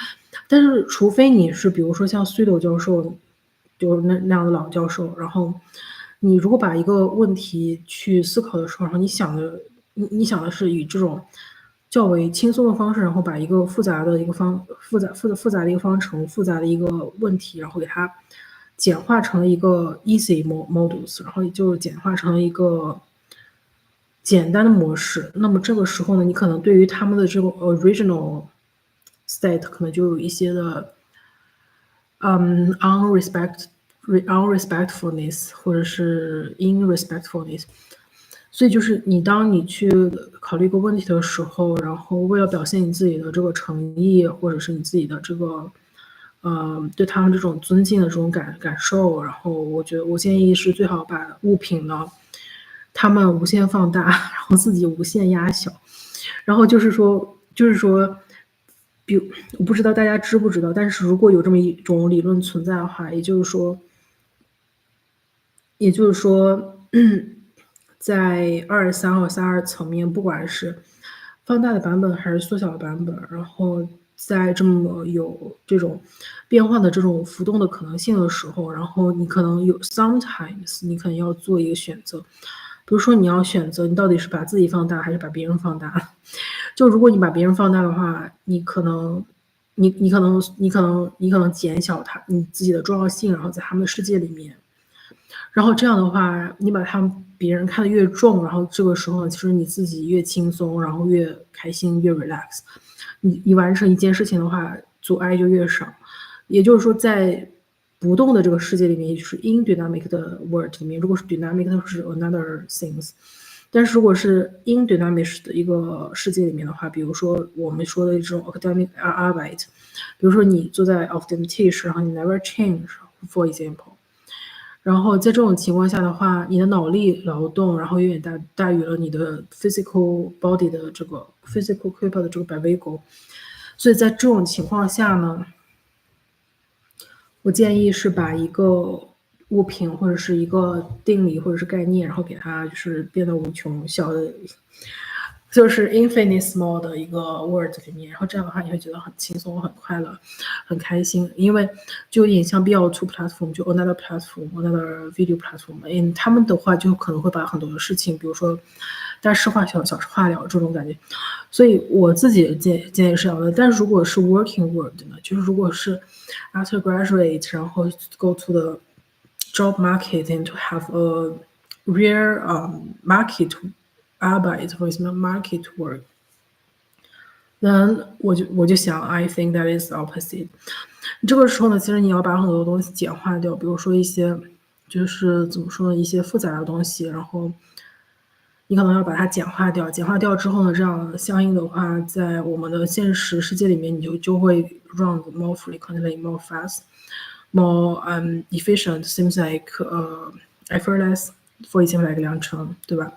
但是除非你是比如说像绥斗教授，就是那样的老教授，然后你如果把一个问题去思考的时候，然后你想的是以这种较为轻松的方式，然后把一个复杂的一个复杂的一个方程、复杂的一个问题，然后给它简化成了一个 easy models，然后也就简化成了一个简单的模式。那么这个时候呢，你可能对于他们的这个 original state 可能就有一些的unrespectfulness 或者是 irrespectfulness。所以就是当你去考虑一个问题的时候，然后为了表现你自己的这个诚意，或者是你自己的这个对他们这种尊敬的这种感受，然后我觉得我建议是最好把物品呢，他们无限放大，然后自己无限压小，然后就是说，比如我不知道大家知不知道，但是如果有这么一种理论存在的话，也就是说，在2.3和3.2层面，不管是放大的版本还是缩小的版本，然后在这么有这种变化的这种浮动的可能性的时候，然后你可能sometimes 你可能要做一个选择，比如说你要选择你到底是把自己放大还是把别人放大。就如果你把别人放大的话，你可能减小你自己的重要性，然后在他们的世界里面。然后这样的话，你把别人看得越重，然后这个时候呢，其实你自己越轻松，然后越开心，越 relax。你完成一件事情的话，阻碍就越少。也就是说，在不动的这个世界里面，也就是 in dynamic 的 world 里面，如果是 dynamic 的是 another things。但是如果是 in dynamic 的一个世界里面的话，比如说我们说的这种 academic Arbeit，比如说你坐在 auf dem Tisch，然后你 never change，for example。然后在这种情况下的话，你的脑力劳动，然后远远大于了你的 physical body 的这个 physical capable 的这个 bewegung。所以在这种情况下呢，我建议是把一个物品或者是一个定理或者是概念，然后给它就是变得无穷小的，就是 infinite small 的一个 word 里面，然后这样的话你会觉得很轻松、很快乐、很开心，因为就有点像 BL2 platform， 就 another platform、another video platform，他们的话就可能会把很多的事情，比如说大事化小、小事化了这种感觉。所以我自己的建议是这样的，但是如果是 working world 呢，就是如果是 after graduate， 然后 go to the job market and to have a real market Arbeit for example market work， then 我就想 I think that is opposite。这个时候呢，其实你要把很多东西简化掉，比如说一些就是怎么说呢，一些复杂的东西，然后你可能要把它简化掉。简化掉之后呢，这样相应的话，在我们的现实世界里面，你就会 run more frequently, more fast, more efficient. Seems like effortless. For example, like 梁晨，对吧？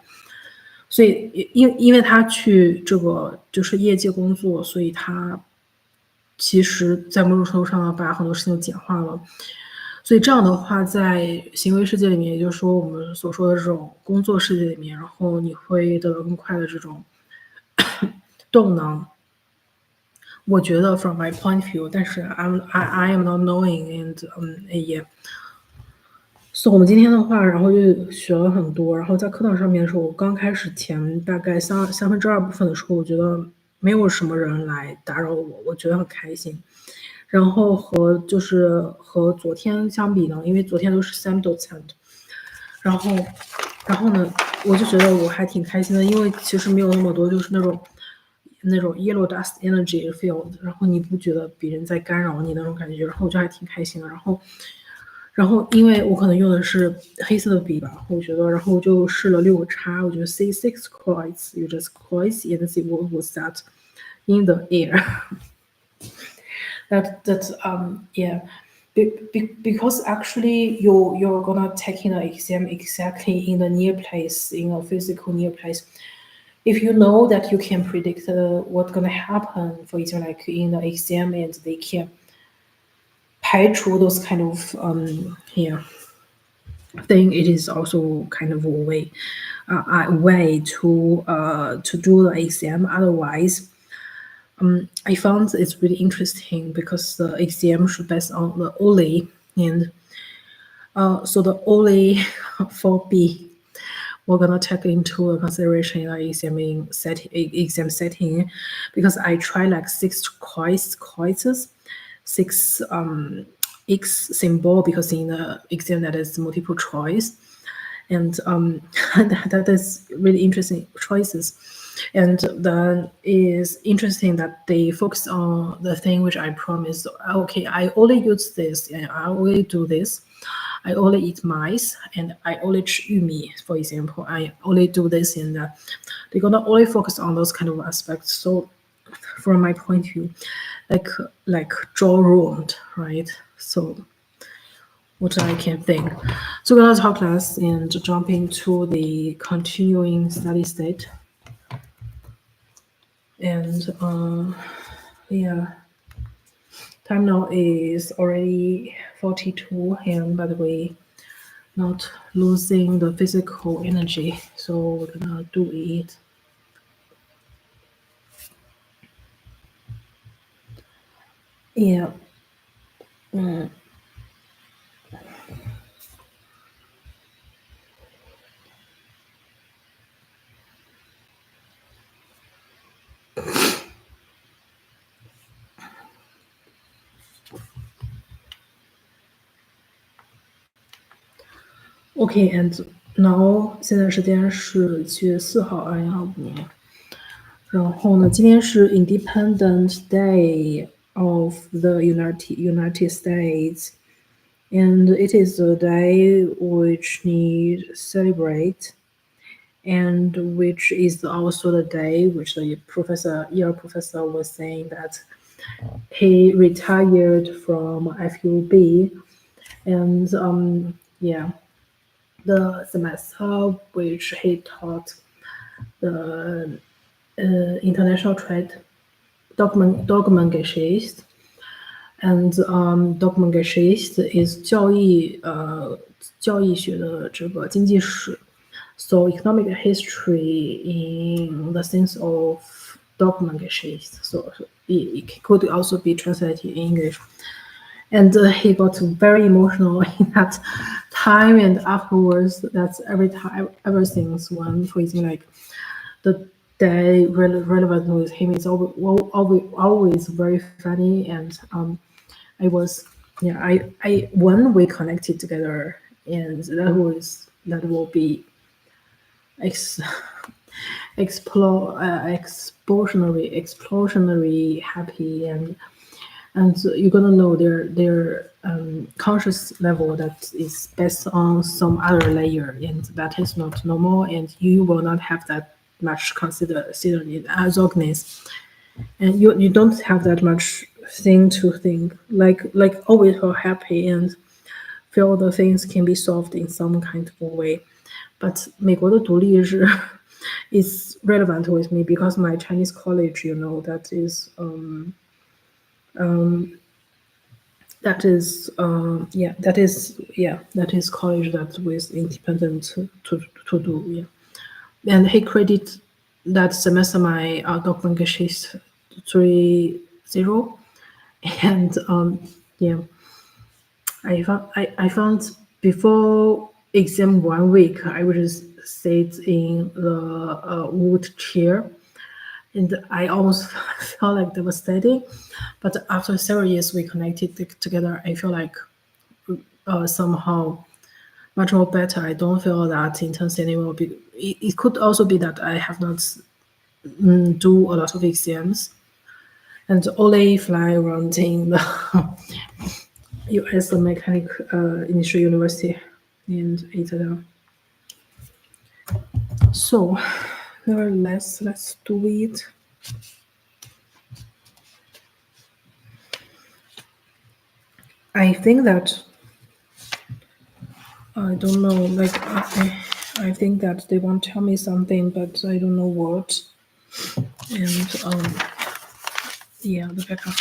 所以因为他去这个就是业界工作，所以他其实在某种程度上把很多事情简化了。所以这样的话，在行为世界里面，也就是说我们所说的这种工作世界里面，然后你会得到更快的这种动能。我觉得 from my point of view， 但是 I am not knowing and yeah。所以我们今天的话，然后就学了很多。然后在课堂上面的时候，我刚开始前大概2/3部分的时候，我觉得没有什么人来打扰我，我觉得很开心。然后和昨天相比呢，因为昨天都是3 docent， 然后呢，我就觉得我还挺开心的，因为其实没有那么多就是那种 yellow dust energy field， 然后你不觉得别人在干扰你那种感觉，然后我就还挺开心的。然后因为我可能用的是黑色的笔吧，我觉得，然后我就试了6个叉，我觉得 say 6 chords, you just chords and see what was that in the air. Yeah, because actually you're gonna taking the exam exactly in the near place, in a physical near place. If you know that you can predict what's gonna happen, for example, like in the exam, and they can 排除 those kind of thing, it is also kind of a way to do the exam. Otherwise, I found it's really interesting because the exam should based on the OLE, and so the OLE 4B we're gonna take into a consideration in our exam setting, because I try like 6 quizzes, 6 X symbol, because in the exam that is multiple choice, and that is really interesting choices. And then is interesting that they focus on the thing which I promised. Okay, I only use this and I only do this. I only eat mice and I only eat yumi, for example. I only do this and that. They're gonna only focus on those kind of aspects. So from my point of view, like jaw ruined, right? So what I can think. So we're gonna talk less and jump into the continuing study state. And yeah, time now is already 42, and by the way, not losing the physical energy. So we're gonna do it. Yeah. OK，and now 现在时间是7月4号2025年。然后呢，今天是 Independent Day of the United States, and it is a day which need celebrate, and which is also the day which the Yale professor was saying that he retired from FUB, and yeah, the semester which he taught the international trade Document and Document is 教义学的这个经济史。So economic history in the sense of Documentgeschichte. So it could also be translated in English. And he got very emotional in that time, and afterwards, that's every time, ever since when, for example, like the day relevant with him is always very funny, and I was, yeah, I when we connected together, and that will be ex, explosionary happy, and you're gonna know their conscious level that is based on some other layer, and that is not normal, and you will not have that much considered as organized, and you don't have that much thing to think, like always feel happy and feel the things can be solved in some kind of a way. But 美国的独立日 is relevant with me because my Chinese college, that is college that was independent to do, yeah. And he credited that semester my Doppelgeschichte 3.0, and yeah, I found before exam 1 week I would just sit in the wood chair, and I almost felt like devastated. But after several years we connected together, I feel like somehow much more better. I don't feel that intense anymore. It could also be that I have not do a lot of exams and only fly around in the U.S. Mechanic Industry University and etc. So, nevertheless, let's do it. I think that I don't know. Like I think that they want to tell me something, but I don't know what. And yeah, the backup.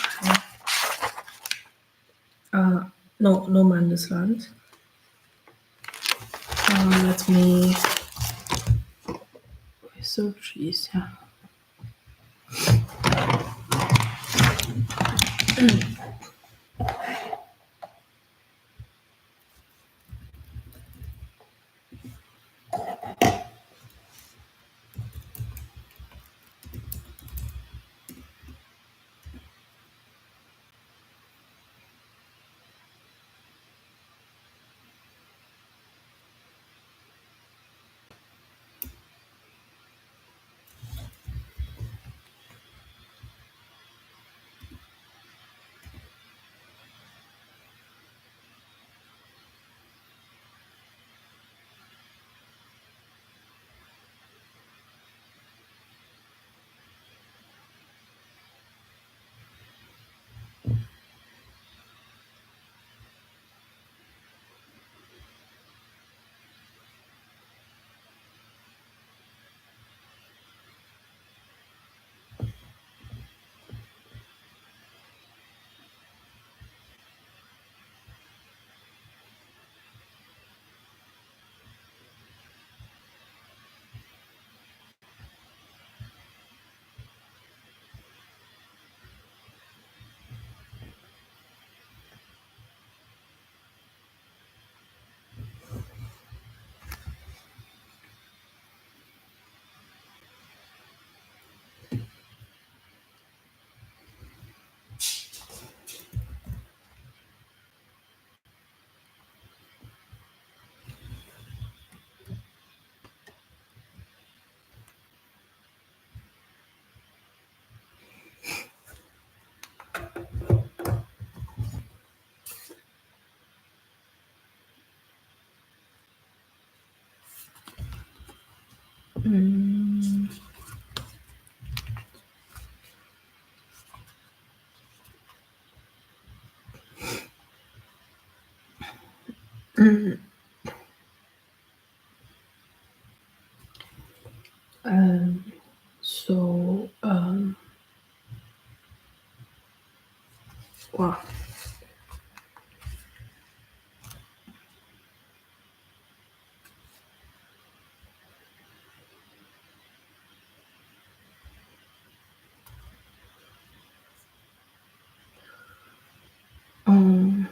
No man understand. Let me research 一下。嗯嗯，so wow. Um,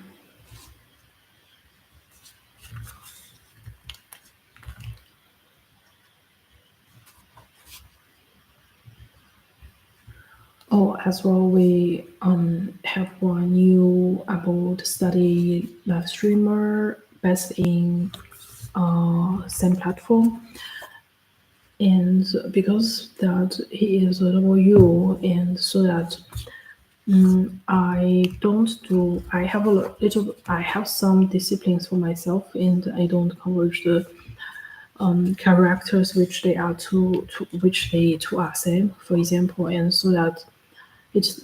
oh, as well, we have one new about study live streamer based in same platform, and because that he is a level U, and so that I don't do. I have a little. I have some disciplines for myself, and I don't converge the characters which they are to which they two are same. For example, and so that it's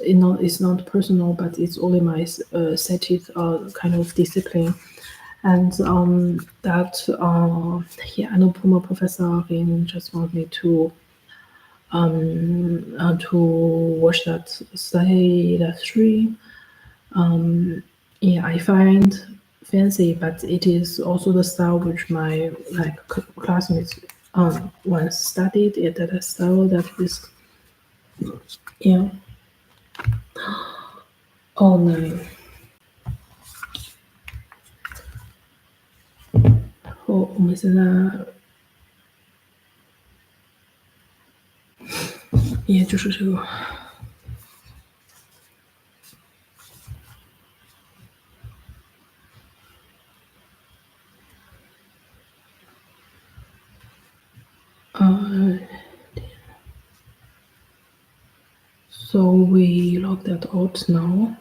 not personal, but it's only my set it kind of discipline, and that yeah, Anupama professor again just want me to watch that study that stream. Yeah, I find fancy, but it is also the style which my like classmates once studied it. That style that is yeah. Oh no.我们现在也就是这个，呃 so we log that out now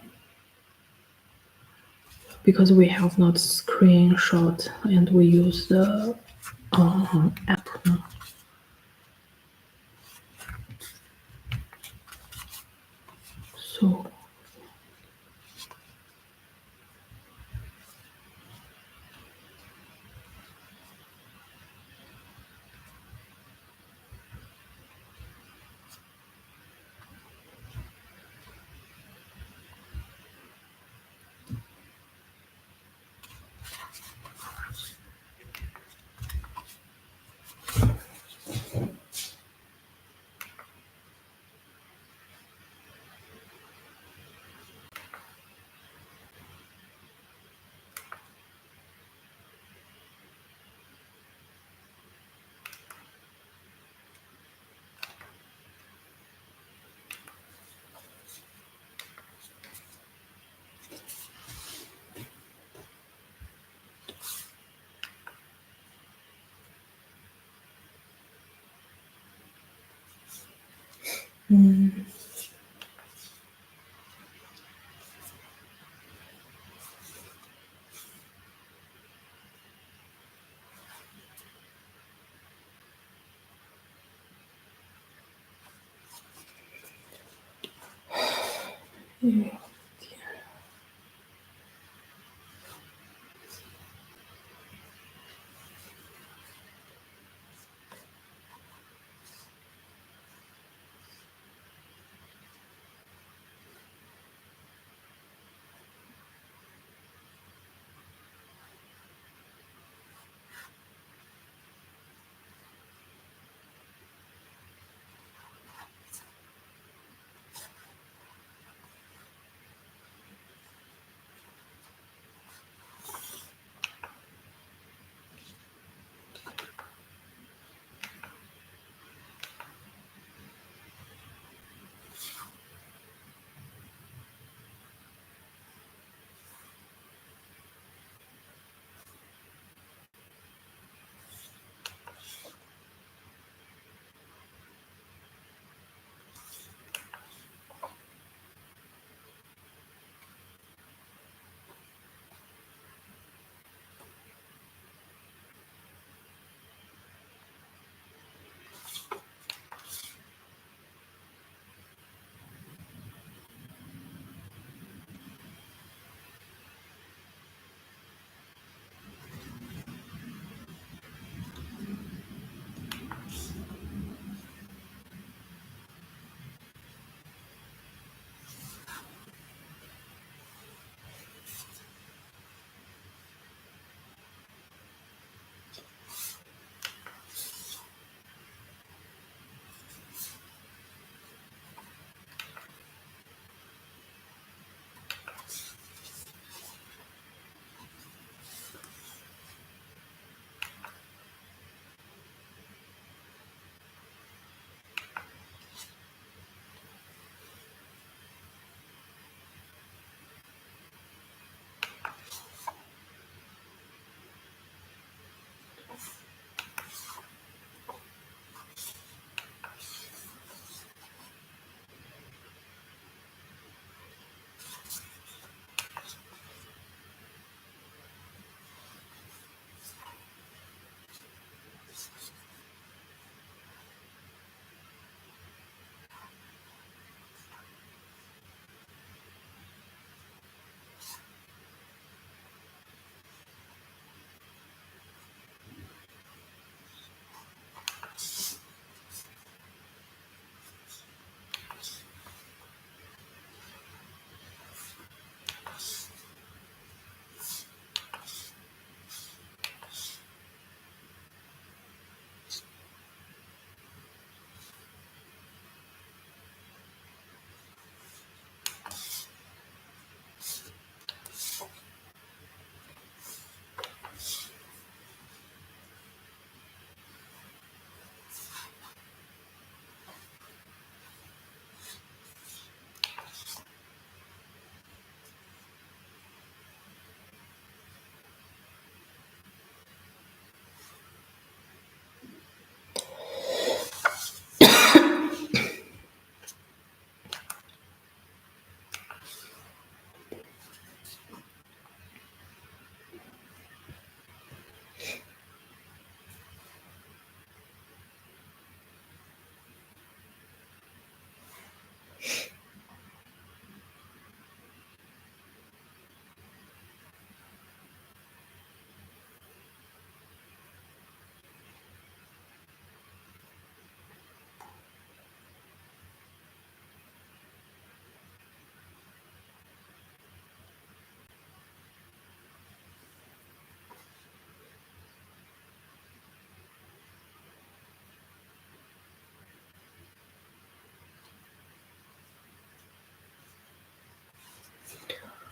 because we have not screenshot and we use the app now. So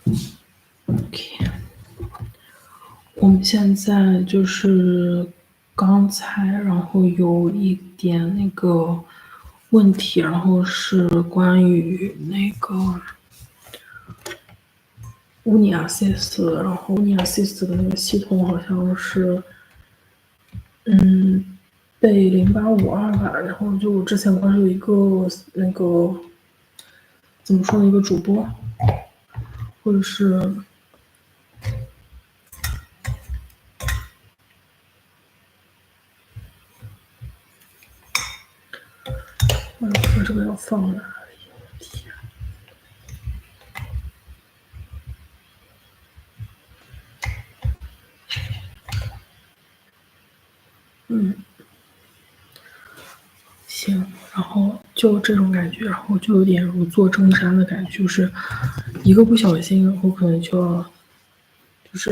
OK，我们现在就是刚才，然后有一点那个问题，然后是关于那个Uni Assist，然后 Uni Assist 的那个系统好像是被0852吧，然后就我之前关注一个那个怎么说呢，一个主播，或者是我这个要放哪里？天，行，然后就这种感觉，然后就有点如坐针山的感觉，就是一个不小心，然后可能就要，就是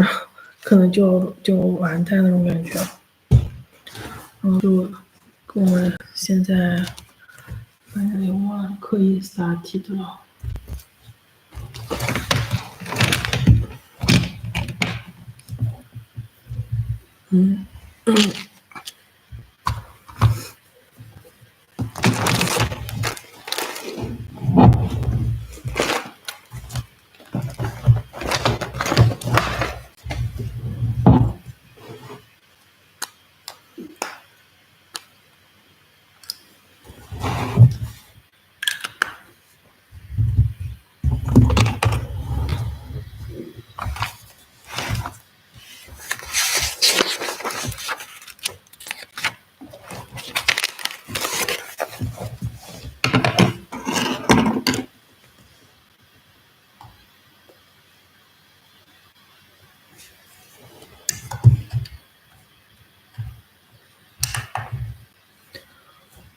可能就完蛋那种感觉，然后就跟我现在反正有忘刻意撒题的了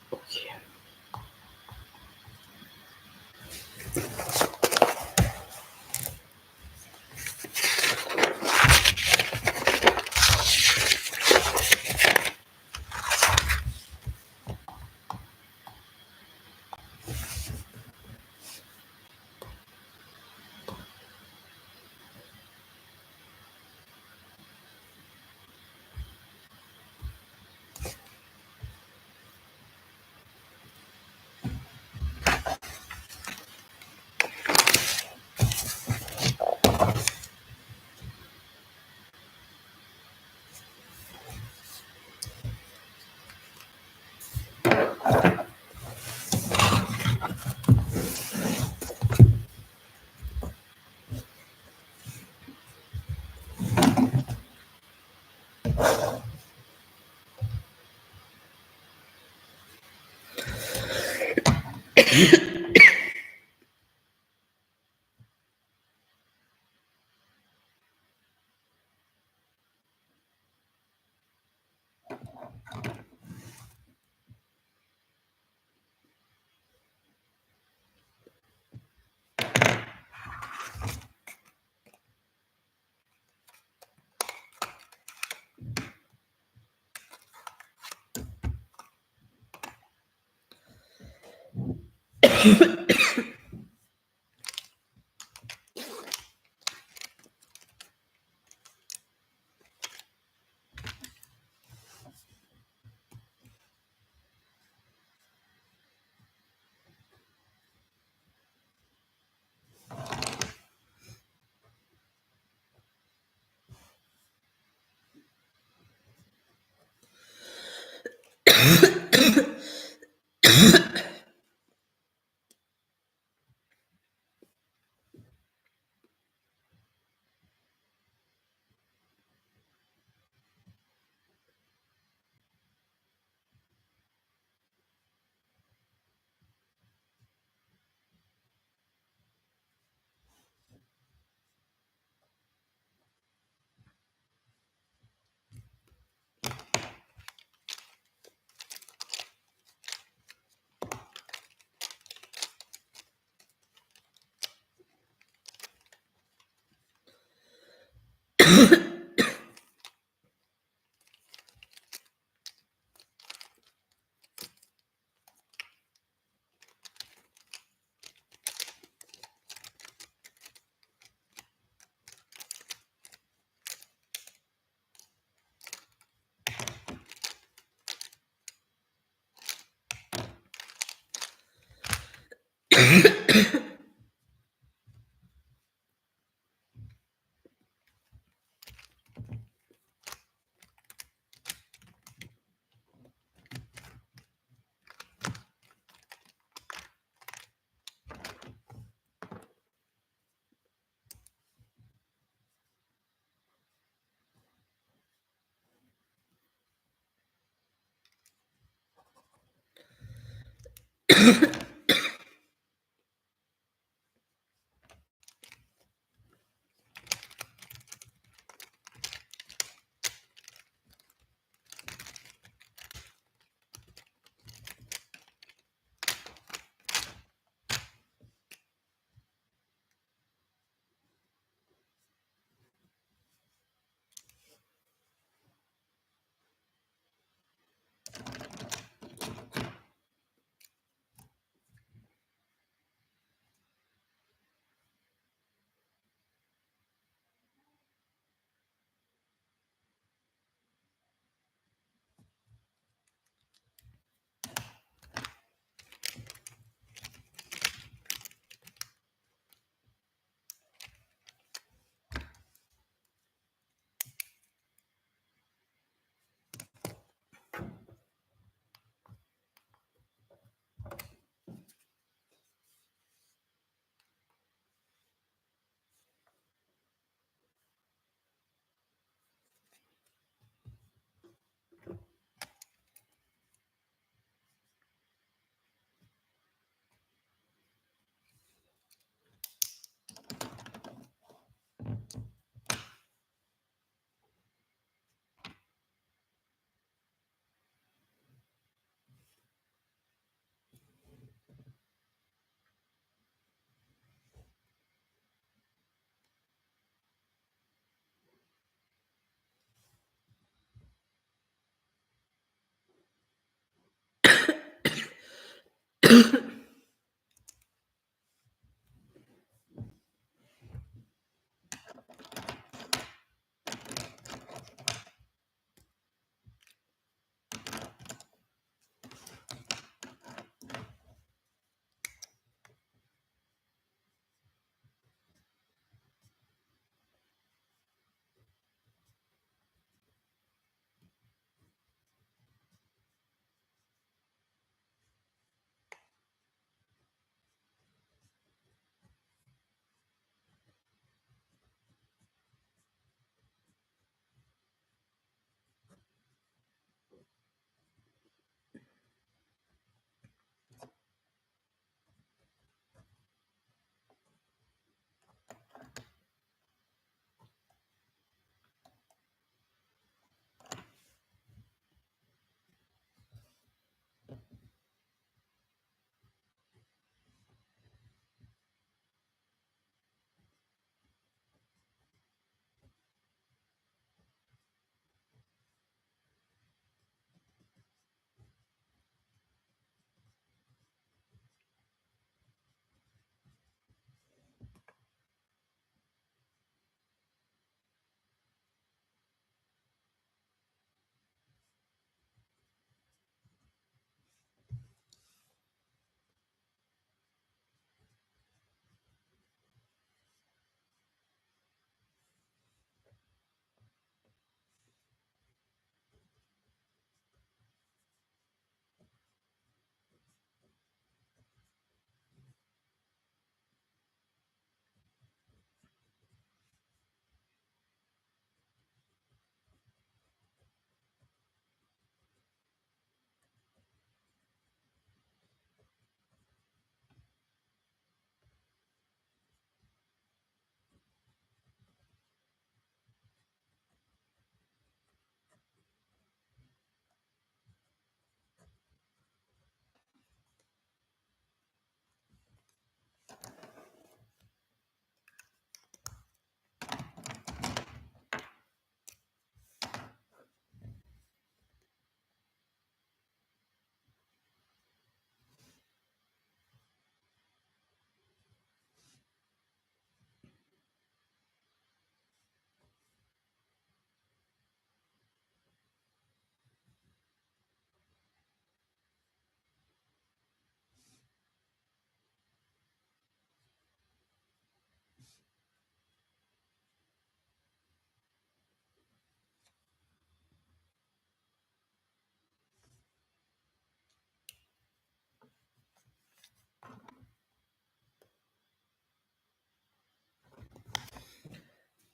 ，OK。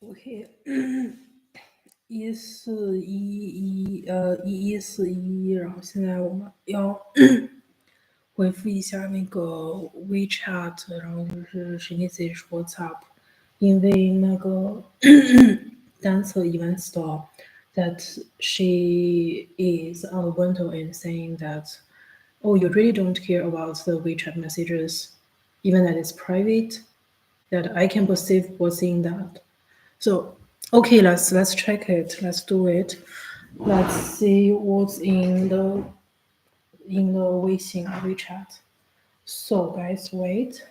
OK，1411，1141，然后现在我们要回复一下那个 WeChat，然后就是谁给自己说 What's up，因为那个dancer even store that she is on the window and saying that oh you really don't care about the WeChat messages, even that it's private, that I can perceive what's in that. So okay, let's check it. Let's do it. Let's see what's in the Weixin WeChat. So guys, wait.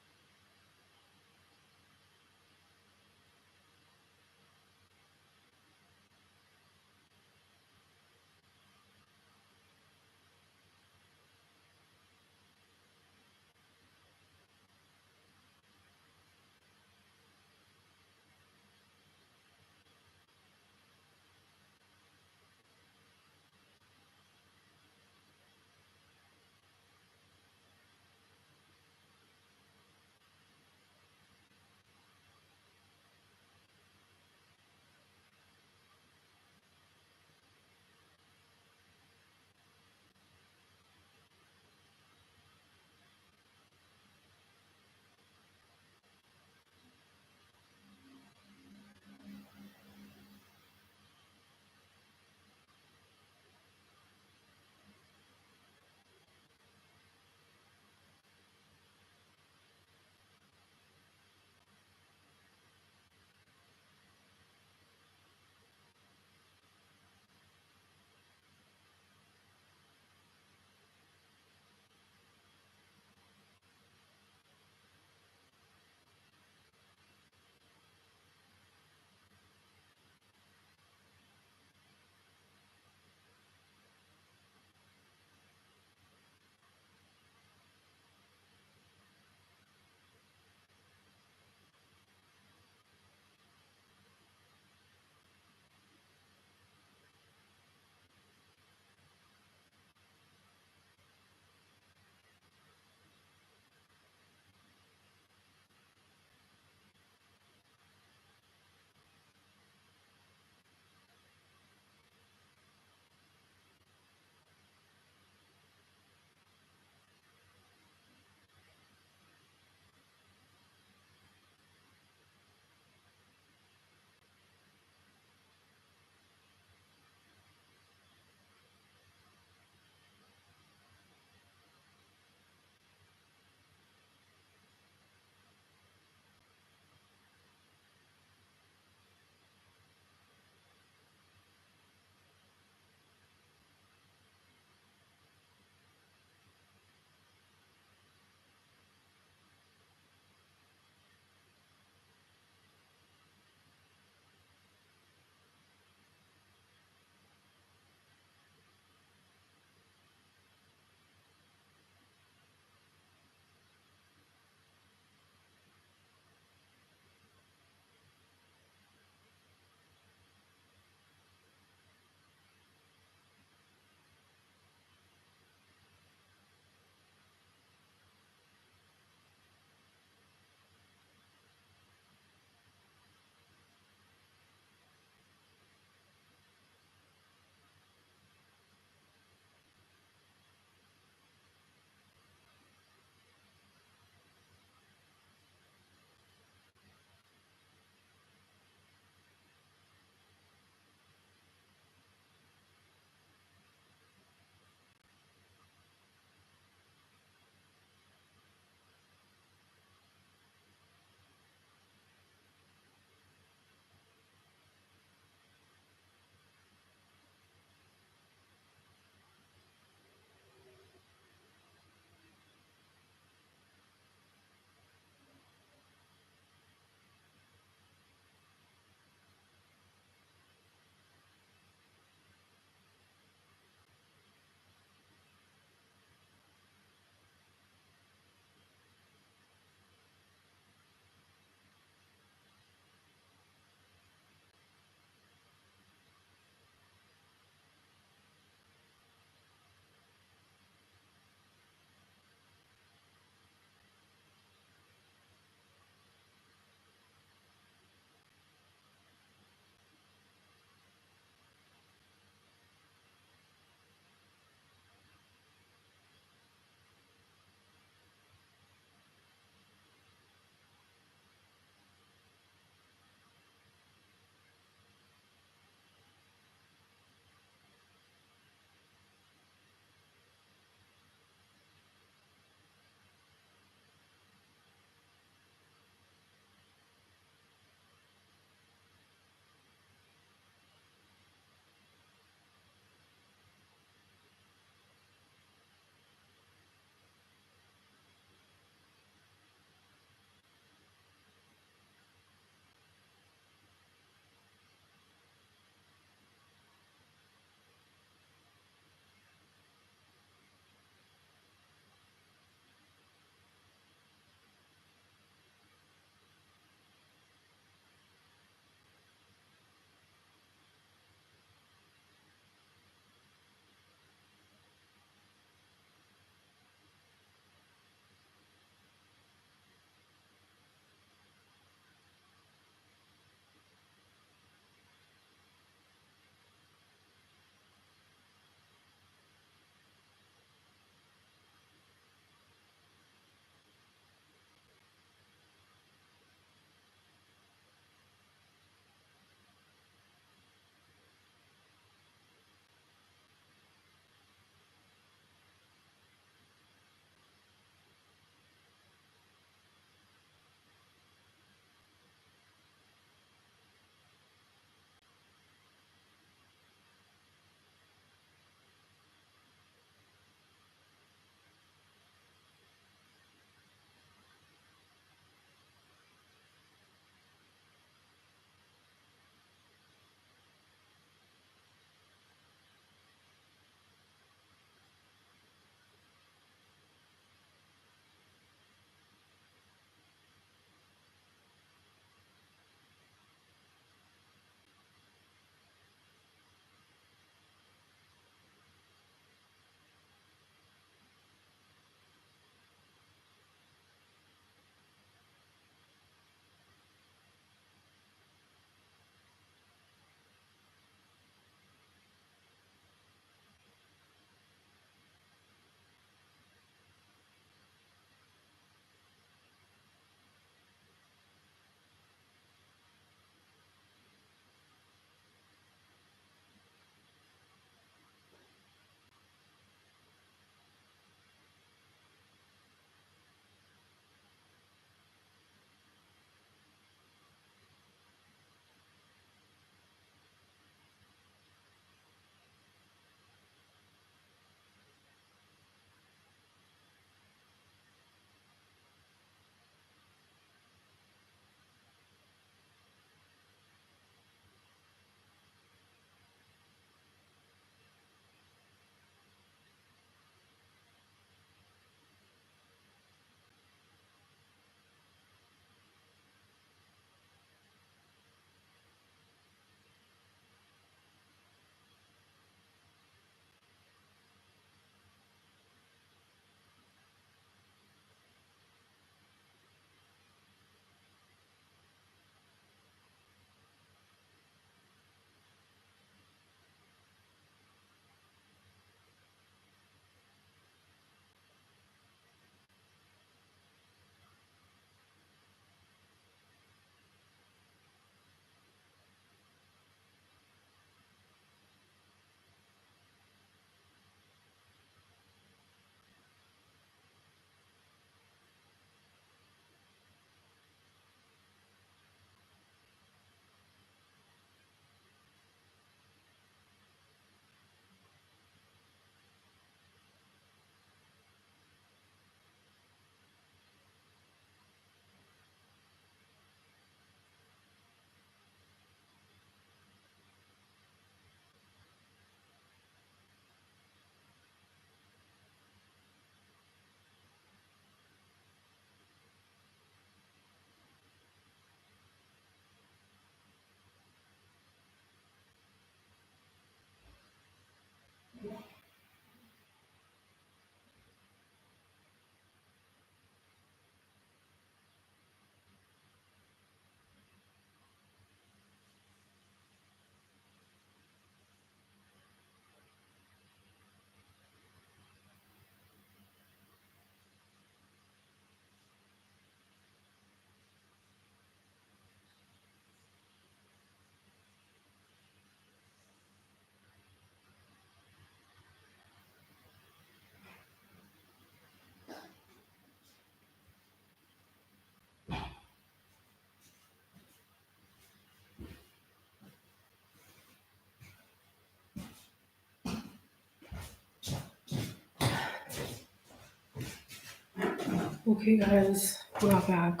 Okay, guys, we are back,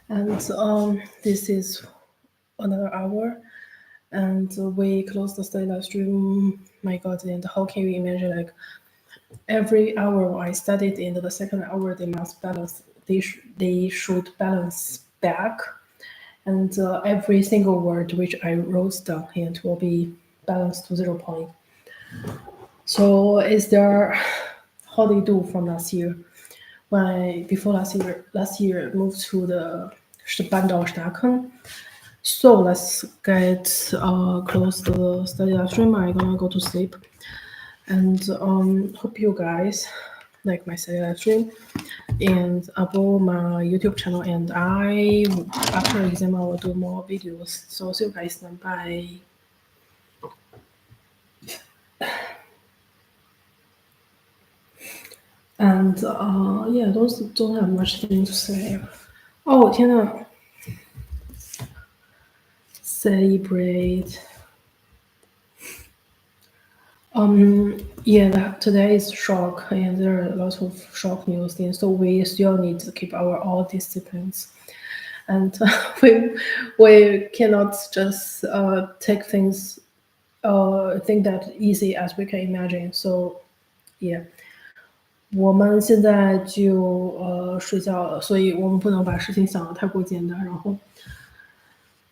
and this is another hour, and we closed the study live stream. My God, and how can you imagine like every hour I studied in the second hour they must balance. They should balance back, and every single word which I wrote down it will be balanced to 0 point. So is there how they do from last year? When I, before last year moved to the 是搬到史达坑. So let's get close to the study live stream. I'm gonna go to sleep, and hope you guys like my study live stream and upload my YouTube channel. And I after exam I will do more videos. So see you guys then. Bye. And yeah, those don't have much thing to say. Oh, 天呐 Celebrate. Yeah, today is shock, and there are lots of shock news things. So we still need to keep our all disciplines, and we cannot just take things think that easy as we can imagine. So yeah. 我们现在就睡觉了，所以我们不能把事情想得太过简单。然后，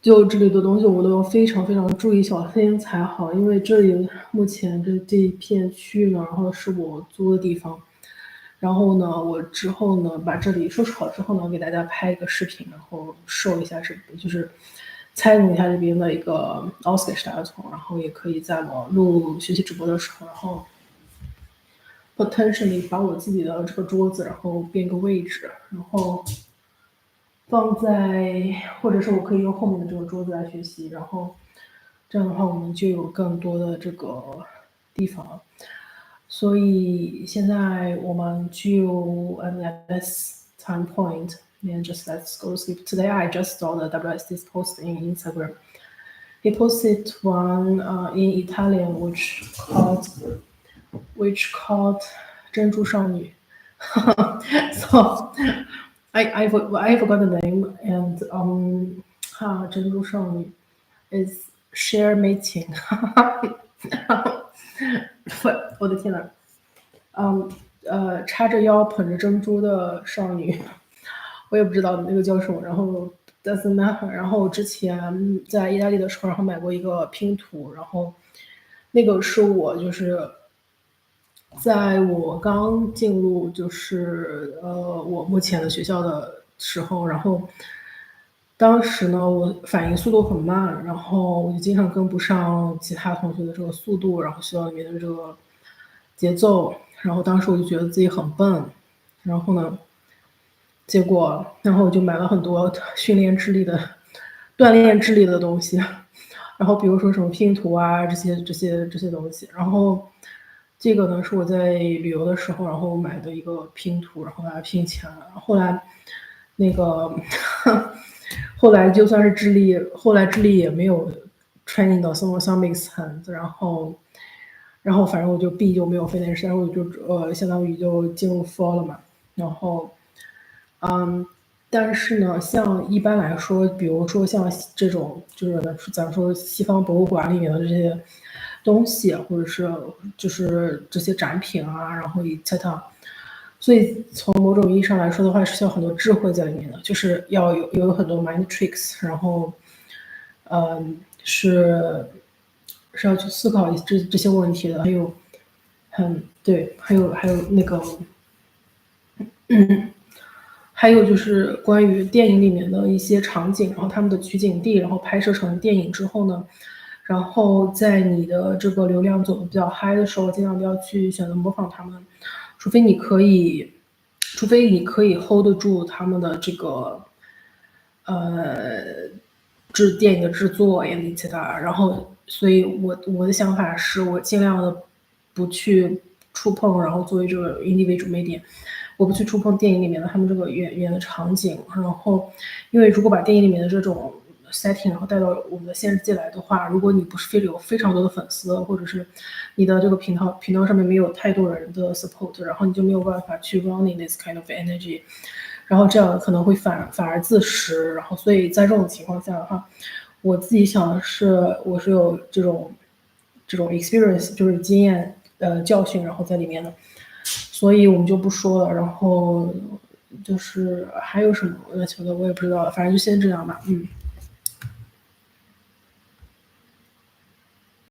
就这里的东西我都要非常非常注意小心才好，因为这里目前这一片区域呢，然后是我租的地方。然后呢，我之后呢把这里收拾好之后呢，给大家拍一个视频，然后show一下就是参与一下这边的一个 Ausgestaltung，然后也可以在我录学习直播的时候，然后。potentially 把我自己的这个桌子，然后变个位置，然后放在，或者是我可以用后面的这个桌子来学习，然后这样的话我们就有更多的这个地方。所以现在我们就 at this time point and just let's go to sleep. Today I just saw the WSD's post in Instagram. He posted one in Italian which called 珍珠少女. So I forgot the name, and 珍珠少女 is share mating. 我的天哪，插着腰捧着珍珠的少女，我也不知道那个叫什么。然后 doesn't matter。然后之前在意大利的时候，然后买过一个拼图，然后那个是我就是在我刚进入就是我目前的学校的时候，然后当时呢我反应速度很慢，然后我就经常跟不上其他同学的这个速度，然后学校里面的这个节奏，然后当时我就觉得自己很笨，然后呢，结果然后我就买了很多训练智力的、锻炼智力的东西，然后比如说什么拼图啊这些东西，然后。这个呢是我在旅游的时候，然后买的一个拼图，然后把它拼起来了。后来，那个后来就算是智力，后来智力也没有 training 到 some extent，然后反正我就 B 就没有 finish，然后我就相当于就进入 fall 了嘛。然后，但是呢，像一般来说，比如说像这种就是咱说西方博物馆里面的这些。东西，或者是就是这些展品啊，然后etc。所以从某种意义上来说的话，是需要很多智慧在里面的，就是要有很多 mind tricks，然后，是要去思考这些问题的，还有对，还有那个，还有就是关于电影里面的一些场景，然后他们的取景地，然后拍摄成电影之后呢。然后在你的这个流量走的比较嗨的时候，尽量不要去选择模仿他们，除非你可以 hold 得住他们的这个电影的制作etc。然后，所以我的想法是我尽量的不去触碰，然后作为这个 individual media，我不去触碰电影里面的他们这个原的场景，然后因为如果把电影里面的这种 setting，然后带到我们的现实界来的话，如果你不是有非常多的粉丝，或者是你的这个频道上面没有太多人的 support，然后你就没有办法去 running this kind of energy，然后这样可能会反而自食，然后所以在这种情况下的话，我自己想的是，我是有这种 experience，就是经验教训，然后在里面的，所以我们就不说了。然后就是还有什么乱七八糟我也不知道了，反正就先这样吧。